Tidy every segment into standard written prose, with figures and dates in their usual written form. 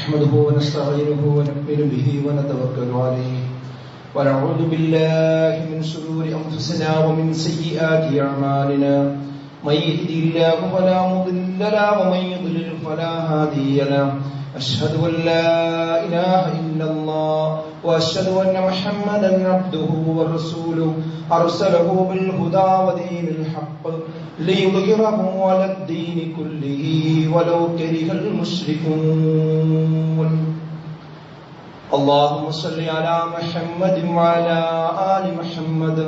نحمده ونستعينه ونؤمن به ونتوكل عليه ونعوذ بالله من شرور أنفسنا ومن سيئات أعمالنا من يهده الله فلا مضل له ومن يضلل فلا هادي له أشهد أن لا إله إلا الله وأشهد أن محمدا عبده ورسوله أرسله بالهدى ودين الحق ليظهره على الدين كله ولو كره المشركون اللهم صل على محمد وعلى آل محمد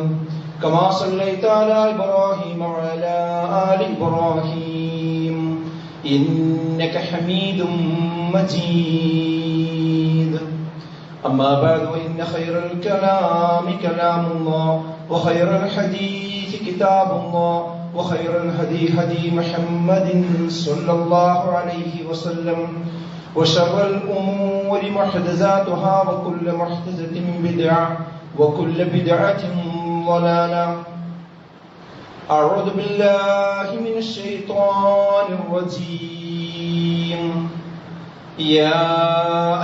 كما صليت على إبراهيم وعلى آل إبراهيم إنك حميد مجيد أما بعد وإن خير الكلام كلام الله وخير الحديث كتاب الله وخير الهدي هدي محمد صلى الله عليه وسلم وشر الأمور محدثاتها وكل محدثة بدعة وكل بدعة ضلالة أعوذ بالله من الشيطان الرجيم يا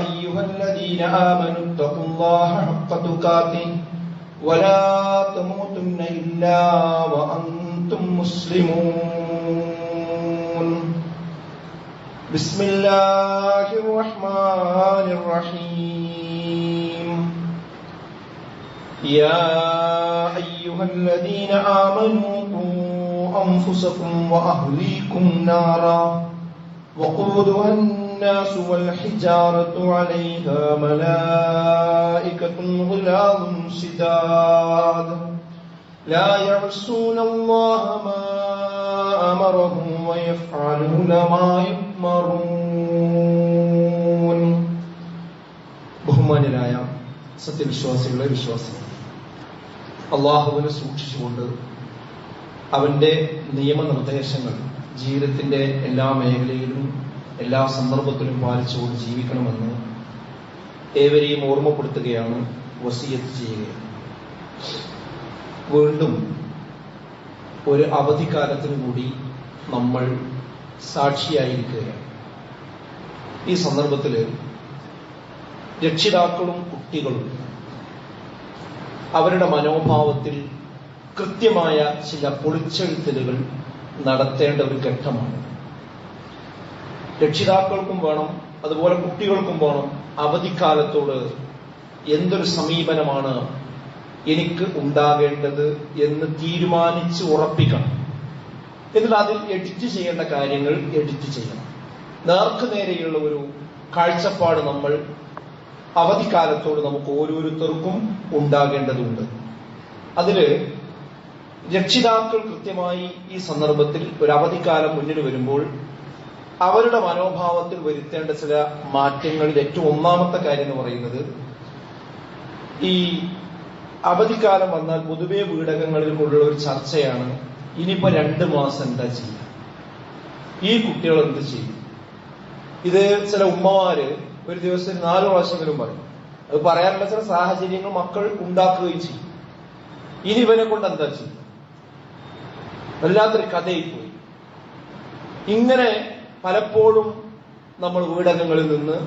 أيها الذين آمنوا اتقوا الله حق تقاته ولا تموتن إلا وأنتم مسلمون بسم الله الرحمن الرحيم يا أيها الذين آمنوا قوا أنفسكم وأهليكم نارا وقودها الناس والحجارة عليها ملائكة غلاظ شداد لا يعصون الله ما أمرهم ويفعلون ما يؤمرون ബഹുമാന്യരായ സത്യവിശ്വാസികളെ വിശ്വാസികൾ, അള്ളാഹുവിനെ സൂക്ഷിച്ചുകൊണ്ട് അവന്റെ നിയമനിർദ്ദേശങ്ങൾ ജീവിതത്തിന്റെ എല്ലാ മേഖലയിലും എല്ലാ സന്ദർഭത്തിലും പാലിച്ചുകൊണ്ട് ജീവിക്കണമെന്ന് ഏവരെയും ഓർമ്മപ്പെടുത്തുകയാണ്, വസിയത്ത് ചെയ്യുകയാണ്. വീണ്ടും ഒരു അവധിക്കാലത്തിനു കൂടി നമ്മൾ സാക്ഷിയായിരിക്കുകയാണ്. ഈ സന്ദർഭത്തിൽ രക്ഷിതാക്കളും കുട്ടികളും അവരുടെ മനോഭാവത്തിൽ കൃത്യമായ ചില പൊളിച്ചെഴുത്തലുകൾ നടത്തേണ്ട ഒരു ഘട്ടമാണ്. രക്ഷിതാക്കൾക്കും വേണം, അതുപോലെ കുട്ടികൾക്കും വേണം അവധിക്കാലത്തോട് എന്തൊരു സമീപനമാണ് എനിക്ക് ഉണ്ടാകേണ്ടത് എന്ന് തീരുമാനിച്ച് ഉറപ്പിക്കണം. എന്നിട്ട് അതിൽ എഡിറ്റ് ചെയ്യേണ്ട കാര്യങ്ങൾ എഡിറ്റ് ചെയ്യണം. നേർക്കുനേരെയുള്ള ഒരു കാഴ്ചപ്പാട് നമ്മൾ അവധിക്കാലത്തോട് നമുക്ക് ഓരോരുത്തർക്കും ഉണ്ടാകേണ്ടതുണ്ട്. അതില് രക്ഷിതാക്കൾ കൃത്യമായി ഈ സന്ദർഭത്തിൽ ഒരു അവധിക്കാലം മുന്നിൽ വരുമ്പോൾ അവരുടെ മനോഭാവത്തിൽ വരുത്തേണ്ട ചില മാറ്റങ്ങളിൽ ഏറ്റവും ഒന്നാമത്തെ കാര്യം എന്ന് പറയുന്നത്, ഈ അവധിക്കാലം വന്നാൽ പൊതുവെ വീടകങ്ങളിലുള്ള ഒരു ചർച്ചയാണ്, ഇനിയിപ്പോ 2 മാസം എന്താ ചെയ്യുക, ഈ കുട്ടികൾ എന്ത് ചെയ്യും. ഇത് ചില ഉമ്മമാര് ഒരു ദിവസം 4 പ്രാവശ്യമെങ്കിലും പറയും. അത് പറയാനുള്ള ചില സാഹചര്യങ്ങൾ മക്കൾ ഉണ്ടാക്കുകയും ചെയ്യും. ഇനി ഇവനെ കൊണ്ട് എന്താ ചെയ്യും, വല്ലാത്തൊരു കഥയിപ്പോയി. ഇങ്ങനെ പലപ്പോഴും നമ്മൾ വീടകങ്ങളിൽ നിന്ന്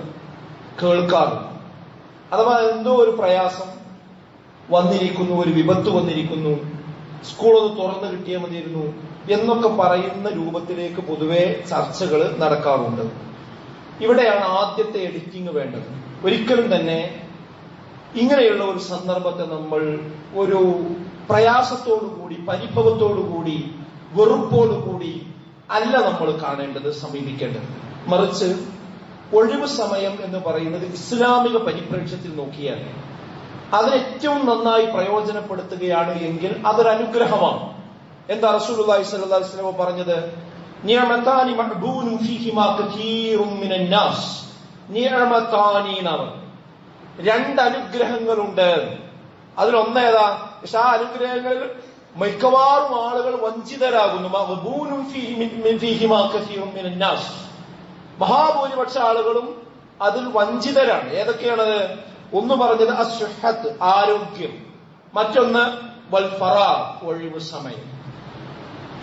കേൾക്കാറുണ്ട്. അഥവാ എന്തോ ഒരു പ്രയാസം വന്നിരിക്കുന്നു, ഒരു വിപത്ത് വന്നിരിക്കുന്നു, സ്കൂളൊന്ന് തുറന്നു കിട്ടിയാൽ മതിയിരുന്നു എന്നൊക്കെ പറയുന്ന രൂപത്തിലേക്ക് പൊതുവെ ചർച്ചകൾ നടക്കാറുണ്ട്. ഇവിടെയാണ് ആദ്യത്തെ എഡിറ്റിംഗ് വേണ്ടത്. ഒരിക്കലും തന്നെ ഇങ്ങനെയുള്ള ഒരു സന്ദർഭത്തെ നമ്മൾ ഒരു പ്രയാസത്തോടുകൂടി, പരിഭവത്തോടുകൂടി, വെറുപ്പോടുകൂടി അല്ല നമ്മൾ കാണേണ്ടത്, സമീപിക്കേണ്ടത്. മറിച്ച് ഒഴിവ് സമയം എന്ന് പറയുന്നത് ഇസ്ലാമിക പരിപ്രേക്ഷ്യത്തിൽ നോക്കിയാൽ അതിനേറ്റവും നന്നായി പ്രയോജനപ്പെടുത്തുകയാണ് എങ്കിൽ അതൊരു അനുഗ്രഹമാണ്. എന്താ റസൂലുള്ളാഹി സ്വല്ലല്ലാഹു അലൈഹി വസല്ലം പറഞ്ഞത്? നിഅമതാനി മഅ്ബൂനും ഫീഹിമാ കതീറും മിനൻ നാസ്. നിഅമതാനി എന്നാണ്, 2 അനുഗ്രഹങ്ങളുണ്ട്. അതിലൊന്നേതാ? പക്ഷെ ആ അനുഗ്രഹങ്ങളിൽ മിക്കവാറും ആളുകൾ വഞ്ചിതരാകുന്നു. മഅ്ബൂനും ഫീഹിമാ കതീറും മിനൻ നാസ്. മഹാഭൂരിപക്ഷ ആളുകളും അതിൽ വഞ്ചിതരാണ്. ഏതൊക്കെയാണത്? ഒന്ന് പറഞ്ഞത് അസ്സുഹത്ത്, ആരോഗ്യം. മറ്റൊന്ന് വൽ ഫറാഗ്, ഒഴിവ് സമയം.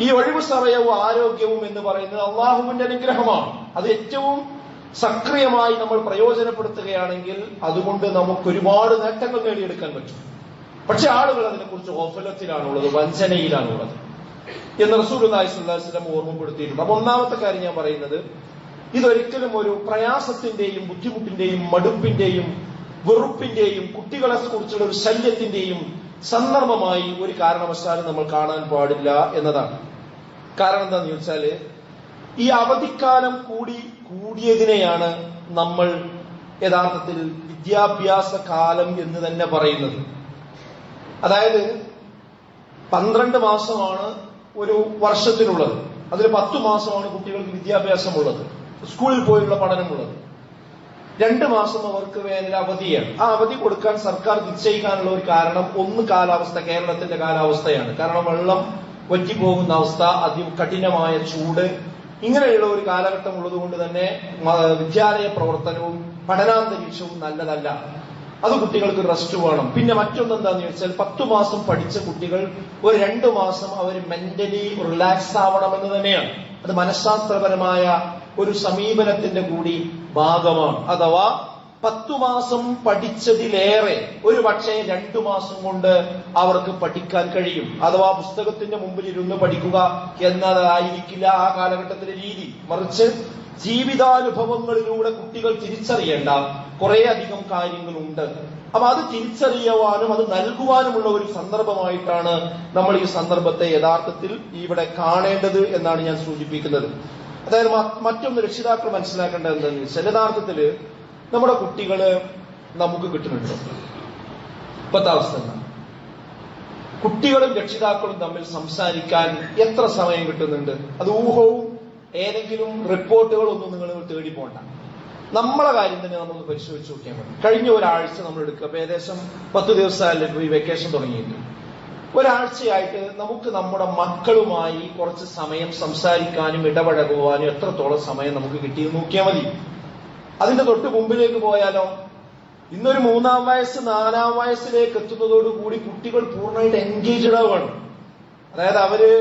ഈ ഒഴിവ് സമയവും ആരോഗ്യവും എന്ന് പറയുന്നത് അള്ളാഹുവിന്റെ അനുഗ്രഹമാണ്. അത് ഏറ്റവും സക്രിയമായി നമ്മൾ പ്രയോജനപ്പെടുത്തുകയാണെങ്കിൽ അതുകൊണ്ട് നമുക്ക് ഒരുപാട് നേട്ടങ്ങൾ നേടിയെടുക്കാൻ പറ്റും. പക്ഷെ ആളുകൾ അതിനെക്കുറിച്ച് ഗഫലത്തിലാണുള്ളത്, വഞ്ചനയിലാണുള്ളത് എന്ന് റസൂലുള്ളാഹി സ്വല്ലല്ലാഹു അലൈഹി വസല്ലം ഓർമ്മപ്പെടുത്തിയിട്ടുണ്ട്. അപ്പൊ ഒന്നാമത്തെ കാര്യം ഞാൻ പറയുന്നത്, ഇതൊരിക്കലും ഒരു പ്രയാസത്തിന്റെയും ബുദ്ധിമുട്ടിന്റെയും മടുപ്പിന്റെയും വെറുപ്പിന്റെയും കുട്ടികളെ കുറിച്ചുള്ള ഒരു ശല്യത്തിന്റെയും സന്ദർഭമായി ഒരു കാരണവശാലും നമ്മൾ കാണാൻ പാടില്ല എന്നതാണ്. കാരണം എന്താണെന്ന് ചോദിച്ചാല്, ഈ അവധിക്കാലം കൂടിയതിനെയാണ് നമ്മൾ യഥാർത്ഥത്തിൽ വിദ്യാഭ്യാസ കാലം എന്ന് തന്നെ പറയുന്നത്. അതായത് 12 മാസമാണ് ഒരു വർഷത്തിനുള്ളത്, അതിൽ 10 മാസമാണ് കുട്ടികൾക്ക് വിദ്യാഭ്യാസമുള്ളത്, സ്കൂളിൽ പോയുള്ള പഠനമുള്ളത്. 2 മാസം അവർക്ക് വേനൽ അവധിയാണ്. ആ അവധി കൊടുക്കാൻ സർക്കാർ നിശ്ചയിക്കാനുള്ള ഒരു കാരണം ഒന്ന് കാലാവസ്ഥ, കേരളത്തിന്റെ കാലാവസ്ഥയാണ്. കാരണം വെള്ളം വറ്റിപ്പോകുന്ന അവസ്ഥ, അതികഠിനമായ ചൂട്, ഇങ്ങനെയുള്ള ഒരു കാലഘട്ടം ഉള്ളതുകൊണ്ട് തന്നെ വിദ്യാലയ പ്രവർത്തനവും പഠനാന്തരീക്ഷവും നല്ലതല്ല. അത് കുട്ടികൾക്ക് റെസ്റ്റ് വേണം. പിന്നെ മറ്റൊന്നെന്താന്ന് ചോദിച്ചാൽ 10 മാസം പഠിച്ച കുട്ടികൾ ഒരു 2 മാസം അവർ മെന്റലി റിലാക്സ് ആവണമെന്ന് തന്നെയാണ്. അത് മനഃശാസ്ത്രപരമായ ഒരു സമീപനത്തിന്റെ കൂടി ഭാഗമാണ്. അഥവാ 10 മാസം പഠിച്ചതിലേറെ ഒരു പക്ഷേ 2 മാസം കൊണ്ട് അവർക്ക് പഠിക്കാൻ കഴിയും. അഥവാ പുസ്തകത്തിന്റെ മുമ്പിൽ ഇരുന്ന് പഠിക്കുക എന്നതായിരിക്കില്ല ആ കാലഘട്ടത്തിലെ രീതി. മറിച്ച് ജീവിതാനുഭവങ്ങളിലൂടെ കുട്ടികൾ തിരിച്ചറിയേണ്ട കുറെ അധികം കാര്യങ്ങളുണ്ട്. അപ്പൊ അത് തിരിച്ചറിയുവാനും അത് നൽകുവാനുമുള്ള ഒരു സന്ദർഭമായിട്ടാണ് നമ്മൾ ഈ സന്ദർഭത്തെ യഥാർത്ഥത്തിൽ ഇവിടെ കാണേണ്ടത് എന്നാണ് ഞാൻ സൂചിപ്പിക്കുന്നത്. അതായത് മറ്റൊന്ന് രക്ഷിതാക്കൾ മനസ്സിലാക്കേണ്ടത് എന്താണെന്ന് വെച്ചാൽ, യഥാർത്ഥത്തില് നമ്മുടെ കുട്ടികള് നമുക്ക് കിട്ടുന്നുണ്ട്. ഇപ്പത്തെ അവസ്ഥ എന്താണ്? കുട്ടികളും രക്ഷിതാക്കളും തമ്മിൽ സംസാരിക്കാൻ എത്ര സമയം കിട്ടുന്നുണ്ട്? അത് ഊഹവും ഏതെങ്കിലും റിപ്പോർട്ടുകളൊന്നും നിങ്ങൾ തേടി പോകണ്ട. നമ്മളെ കാര്യം തന്നെ നമ്മളൊന്ന് പരിശോധിച്ച് നോക്കിയാൽ മതി. കഴിഞ്ഞ ഒരാഴ്ച നമ്മൾ എടുക്കുക. അപ്പൊ ഏകദേശം 10 ദിവസമായാലും ഈ വെക്കേഷൻ തുടങ്ങിയിട്ട് ഒരാഴ്ചയായിട്ട് നമുക്ക് നമ്മുടെ മക്കളുമായി കുറച്ച് സമയം സംസാരിക്കാനും ഇടപഴകുവാനും എത്രത്തോളം സമയം നമുക്ക് കിട്ടിയെന്ന് നോക്കിയാൽ മതി. അതിന്റെ തൊട്ട് മുമ്പിലേക്ക് പോയാലോ, ഇന്നൊരു 3-ാം വയസ്സ് 4-ാം വയസ്സിലേക്ക് എത്തുന്നതോടുകൂടി കുട്ടികൾ പൂർണ്ണമായിട്ട് എൻഗേജ്ഡ് ആവുകയാണ്. അതായത് അവര്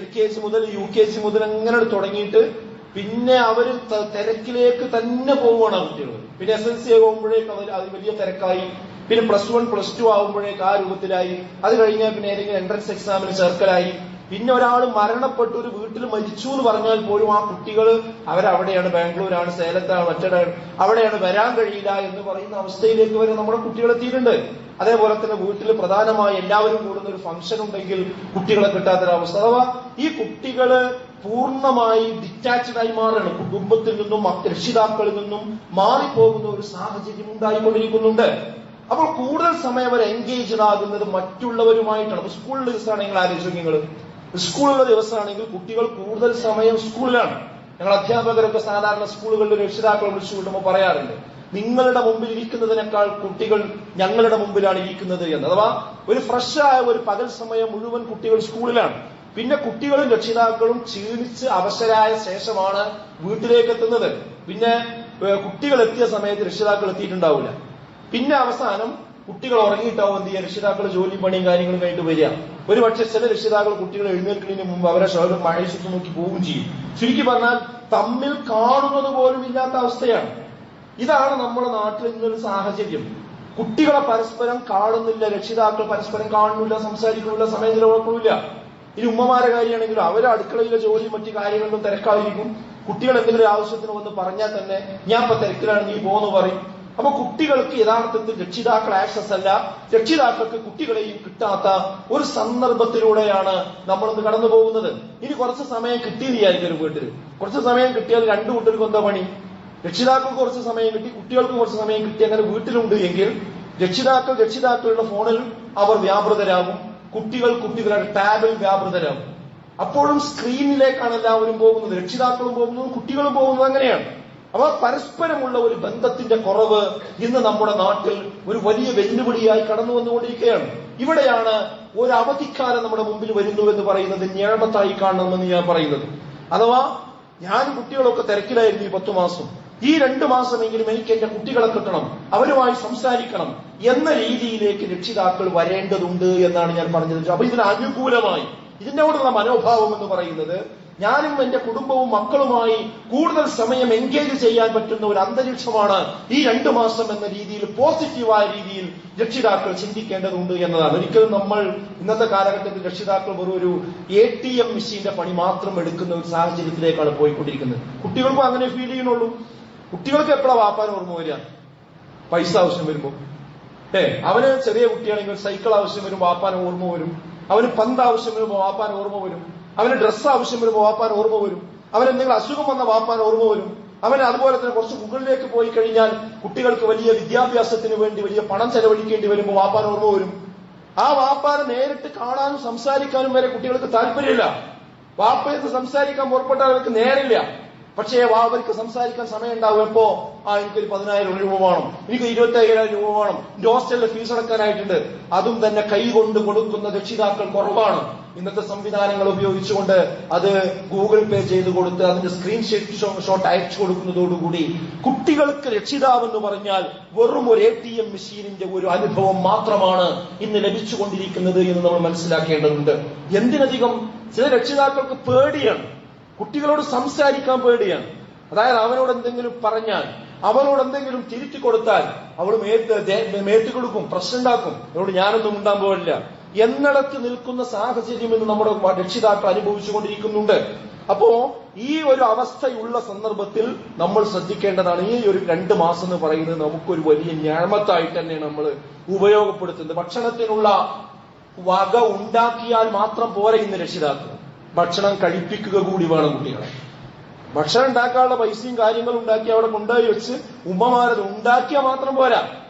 LKG മുതൽ UKG മുതൽ അങ്ങനെ തുടങ്ങിയിട്ട് പിന്നെ അവര് തിരക്കിലേക്ക് തന്നെ പോവുകയാണ് കുട്ടികൾ. പിന്നെ SSLC ആകുമ്പോഴേക്ക് അത് വലിയ തിരക്കായി. പിന്നെ +1 +2 ആകുമ്പോഴേക്ക് ആ രൂപത്തിലായി. അത് കഴിഞ്ഞാൽ പിന്നെ ഏതെങ്കിലും എൻട്രൻസ് എക്സാമിന് ചേർക്കലായി. പിന്നെ ഒരാൾ മരണപ്പെട്ടു, ഒരു വീട്ടിൽ മരിച്ചു എന്ന് പറഞ്ഞാൽ പോലും ആ കുട്ടികൾ അവരവിടെയാണ്, ബാംഗ്ലൂരാണ്, സേലത്താണ്, മറ്റൊരാൾ അവിടെയാണ്, വരാൻ കഴിയില്ല എന്ന് പറയുന്ന അവസ്ഥയിലേക്ക് വരെ നമ്മുടെ കുട്ടികൾ എത്തിയിട്ടുണ്ട്. അതേപോലെ തന്നെ വീട്ടിൽ പ്രധാനമായി എല്ലാവരും കൂടുന്ന ഒരു ഫംഗ്ഷൻ ഉണ്ടെങ്കിൽ കുട്ടികളെ കിട്ടാത്തൊരവസ്ഥ. അഥവാ ഈ കുട്ടികള് പൂർണ്ണമായി ഡിറ്റാച്ച്ഡ് ആയി മാറുകയാണ്. കുടുംബത്തിൽ നിന്നും രക്ഷിതാക്കളിൽ നിന്നും മാറിപ്പോകുന്ന ഒരു സാഹചര്യം ഉണ്ടായിക്കൊണ്ടിരിക്കുന്നുണ്ട്. അപ്പോൾ കൂടുതൽ സമയം അവർ എൻഗേജ്ഡ് ആകുന്നത് മറ്റുള്ളവരുമായിട്ടാണ്. അപ്പൊ സ്കൂളിലെ ദിവസമാണെങ്കിൽ ആലോചിച്ചു, നിങ്ങൾ സ്കൂളിലുള്ള ദിവസമാണെങ്കിൽ കുട്ടികൾ കൂടുതൽ സമയം സ്കൂളിലാണ്. ഞങ്ങൾ അധ്യാപകരൊക്കെ സാധാരണ സ്കൂളുകളിൽ രക്ഷിതാക്കളെ വിളിച്ചു വിടുമ്പോൾ പറയാറുണ്ട്, നിങ്ങളുടെ മുമ്പിൽ ഇരിക്കുന്നതിനേക്കാൾ കുട്ടികൾ ഞങ്ങളുടെ മുമ്പിലാണ് ഇരിക്കുന്നത് എന്ന്. അഥവാ ഒരു ഫ്രഷ് ആയ ഒരു പകൽ സമയം മുഴുവൻ കുട്ടികൾ സ്കൂളിലാണ്. പിന്നെ കുട്ടികളും രക്ഷിതാക്കളും ക്ഷീണിച്ച് അവശരായ ശേഷമാണ് വീട്ടിലേക്ക് എത്തുന്നത്. പിന്നെ കുട്ടികൾ എത്തിയ സമയത്ത് രക്ഷിതാക്കൾ എത്തിയിട്ടുണ്ടാവില്ല. പിന്നെ അവസാനം കുട്ടികൾ ഉറങ്ങിയിട്ടാവും എന്ത് ചെയ്യുക, രക്ഷിതാക്കൾ ജോലി പണിയും കാര്യങ്ങളും കഴിഞ്ഞിട്ട് വരിക. ഒരു പക്ഷേ ചില രക്ഷിതാക്കൾ കുട്ടികൾ എഴുന്നേൽക്കുന്നതിന് മുമ്പ് അവരെ ഷോറും മഴ ചുറ്റും നോക്കി പോവുകയും ചെയ്യും. ചുരുക്കി പറഞ്ഞാൽ തമ്മിൽ കാണുന്നത് പോലും ഇല്ലാത്ത അവസ്ഥയാണ്. ഇതാണ് നമ്മുടെ നാട്ടിൽ ഇന്നൊരു സാഹചര്യം. കുട്ടികളെ പരസ്പരം കാണുന്നില്ല, രക്ഷിതാക്കൾ പരസ്പരം കാണുന്നില്ല, സംസാരിക്കുന്നില്ല, സമയം ചിലവഴിക്കില്ല. ഇനി ഉമ്മമാരെ കാര്യമാണെങ്കിലും അവരെ അടുക്കളയിലെ ജോലി മറ്റു കാര്യങ്ങളിലും തിരക്കായിരിക്കും. കുട്ടികൾ എന്തെങ്കിലും ആവശ്യത്തിന് വന്ന് പറഞ്ഞാൽ തന്നെ ഞാൻ ഇപ്പൊ തിരക്കിലാണ്, നീ പോന്ന് പറയും. അപ്പൊ കുട്ടികൾക്ക് യഥാർത്ഥത്തിൽ രക്ഷിതാക്കൾ ആക്സസ് അല്ല, രക്ഷിതാക്കൾക്ക് കുട്ടികളെയും കിട്ടാത്ത ഒരു സന്ദർഭത്തിലൂടെയാണ് നമ്മളിന്ന് കടന്നു പോകുന്നത്. ഇനി കുറച്ച് സമയം കിട്ടിയെന്ന് വിചാരിക്കും ഒരു വീട്ടിൽ. കുറച്ച് സമയം കിട്ടിയാൽ രണ്ടു കൂട്ടർക്കും എന്താ പണി? രക്ഷിതാക്കൾക്ക് കുറച്ച് സമയം കിട്ടി, കുട്ടികൾക്ക് കുറച്ച് സമയം കിട്ടി, അങ്ങനെ വീട്ടിലുണ്ട് എങ്കിൽ രക്ഷിതാക്കളുടെ ഫോണിൽ അവർ വ്യാപൃതരാകും, കുട്ടികളുടെ ടാബിൽ വ്യാപൃതരാകും. അപ്പോഴും സ്ക്രീനിലേക്കാണ് എല്ലാവരും പോകുന്നത്, രക്ഷിതാക്കളും പോകുന്നത്, കുട്ടികളും പോകുന്നത്. അങ്ങനെയാണ്. അപ്പൊ പരസ്പരമുള്ള ഒരു ബന്ധത്തിന്റെ കുറവ് ഇന്ന് നമ്മുടെ നാട്ടിൽ ഒരു വലിയ വെല്ലുവിളിയായി കടന്നു വന്നുകൊണ്ടിരിക്കുകയാണ്. ഇവിടെയാണ് ഒരു അവധിക്കാലം നമ്മുടെ മുമ്പിൽ വരുന്നു എന്ന് പറയുന്നത് ഞാമത്തായി കാണണമെന്ന് ഞാൻ പറയുന്നത്. അഥവാ ഞാൻ കുട്ടികളൊക്കെ തിരക്കിലായിരുന്നു ഈ 10 മാസം, ഈ 2 മാസമെങ്കിലും എനിക്ക് എന്റെ കുട്ടികളെ കിട്ടണം, അവരുമായി സംസാരിക്കണം എന്ന രീതിയിലേക്ക് രക്ഷിതാക്കൾ വരേണ്ടതുണ്ട് എന്നാണ് ഞാൻ പറഞ്ഞത്. അപ്പൊ ഇതിന് അനുകൂലമായി ഇതിനോടുള്ള മനോഭാവം എന്ന് പറയുന്നത് ഞാനും എന്റെ കുടുംബവും മക്കളുമായി കൂടുതൽ സമയം എൻഗേജ് ചെയ്യാൻ പറ്റുന്ന ഒരു അന്തരീക്ഷമാണ് ഈ 2 മാസം എന്ന രീതിയിൽ, പോസിറ്റീവായ രീതിയിൽ രക്ഷിതാക്കൾ ചിന്തിക്കേണ്ടതുണ്ട് എന്നതാണ്. ഒരിക്കലും നമ്മൾ ഇന്നത്തെ കാലഘട്ടത്തിൽ രക്ഷിതാക്കൾ വെറും ഒരു ATM മെഷീന്റെ പണി മാത്രം എടുക്കുന്ന ഒരു സാഹചര്യത്തിലേക്കാണ് പോയിക്കൊണ്ടിരിക്കുന്നത്. കുട്ടികൾക്കും അങ്ങനെ ഫീൽ ചെയ്യുന്നുള്ളൂ. കുട്ടികൾക്ക് എപ്പോഴാണ് വാപ്പാൻ ഓർമ്മ വരിക? പൈസ ആവശ്യം വരുമ്പോ. അവന് ചെറിയ കുട്ടിയാണെങ്കിൽ സൈക്കിൾ ആവശ്യം വരും, വാപ്പാൻ ഓർമ്മ വരും. അവന് പന്ത് ആവശ്യം വരുമ്പോൾ വാപ്പാൻ ഓർമ്മ വരും. അവന് ഡ്രസ്സ് ആവശ്യം വരുമ്പോൾ വാപ്പാൻ ഓർമ്മ വരും. അവന് എന്തെങ്കിലും അസുഖം വന്ന വാപ്പാൻ ഓർമ്മ വരും. അവന് അതുപോലെ തന്നെ കുറച്ച് മുകളിലേക്ക് പോയി കഴിഞ്ഞാൽ കുട്ടികൾക്ക് വലിയ വിദ്യാഭ്യാസത്തിന് വേണ്ടി വലിയ പണം ചെലവഴിക്കേണ്ടി വരുമ്പോൾ വാപ്പാൻ ഓർമ്മ വരും. ആ വാപ്പാനെ നേരിട്ട് കാണാനും സംസാരിക്കാനും വരെ കുട്ടികൾക്ക് താല്പര്യമില്ല. വാപ്പയെന്ന് സംസാരിക്കാൻ പുറപ്പെട്ടാൽ അവർക്ക് നേരില്ല. പക്ഷേ അവർക്ക് സംസാരിക്കാൻ സമയം ഉണ്ടാവും. എപ്പോ? എനിക്കൊരു 10,000 രൂപ വേണം, എനിക്ക് 25,000 രൂപ വേണം, എന്റെ ഹോസ്റ്റലിലെ ഫീസ് അടക്കാനായിട്ടുണ്ട്. അതും തന്നെ കൈകൊണ്ട് കൊടുക്കുന്ന രക്ഷിതാക്കൾ കുറവാണ്. ഇന്നത്തെ സംവിധാനങ്ങൾ ഉപയോഗിച്ചുകൊണ്ട് അത് ഗൂഗിൾ പേ ചെയ്ത് കൊടുത്ത് അതിന്റെ സ്ക്രീൻഷോട്ട് അയച്ചു കൊടുക്കുന്നതോടുകൂടി കുട്ടികൾക്ക് രക്ഷിതാവെന്ന് പറഞ്ഞാൽ വെറും ഒരു ATM മെഷീനിന്റെ ഒരു അനുഭവം മാത്രമാണ് ഇന്ന് ലഭിച്ചുകൊണ്ടിരിക്കുന്നത് എന്ന് നമ്മൾ മനസ്സിലാക്കേണ്ടതുണ്ട്. എന്തിനധികം ചില രക്ഷിതാക്കൾക്ക് പേടിയാണ്, കുട്ടികളോട് സംസാരിക്കാൻ പേടിയാണ്. അതായത് അവനോട് എന്തെങ്കിലും പറഞ്ഞാൽ, അവനോട് എന്തെങ്കിലും തിരുത്തി കൊടുത്താൽ അവൾ മേത്ത് കൊടുക്കും, പ്രശ്നം ഉണ്ടാക്കും. അവരോട് ഞാനൊന്നും ഉണ്ടാൻ പോകില്ല എന്നിടത്ത് നിൽക്കുന്ന സാഹചര്യം ഇന്ന് നമ്മുടെ രക്ഷിതാക്കൾ അനുഭവിച്ചുകൊണ്ടിരിക്കുന്നുണ്ട്. അപ്പോ ഈ ഒരു അവസ്ഥയുള്ള സന്ദർഭത്തിൽ നമ്മൾ ശ്രദ്ധിക്കേണ്ടതാണ്. ഈ ഒരു 2 മാസം എന്ന് പറയുന്നത് നമുക്കൊരു വലിയ ഞാമത്തായിട്ട് തന്നെ നമ്മൾ ഉപയോഗപ്പെടുത്തുന്നത്. ഭക്ഷണത്തിനുള്ള വക ഉണ്ടാക്കിയാൽ മാത്രം പോരെ ഇന്ന് രക്ഷിതാക്കൾ, ഭക്ഷണം കഴിപ്പിക്കുക കൂടി വേണം കുട്ടികളെ. ഭക്ഷണം ഉണ്ടാക്കാനുള്ള പൈസയും കാര്യങ്ങളും ഉണ്ടാക്കി അവിടെ കൊണ്ടുപോയി വെച്ച് ഉമ്മമാരത് ഉണ്ടാക്കിയാൽ മാത്രം പോരാ.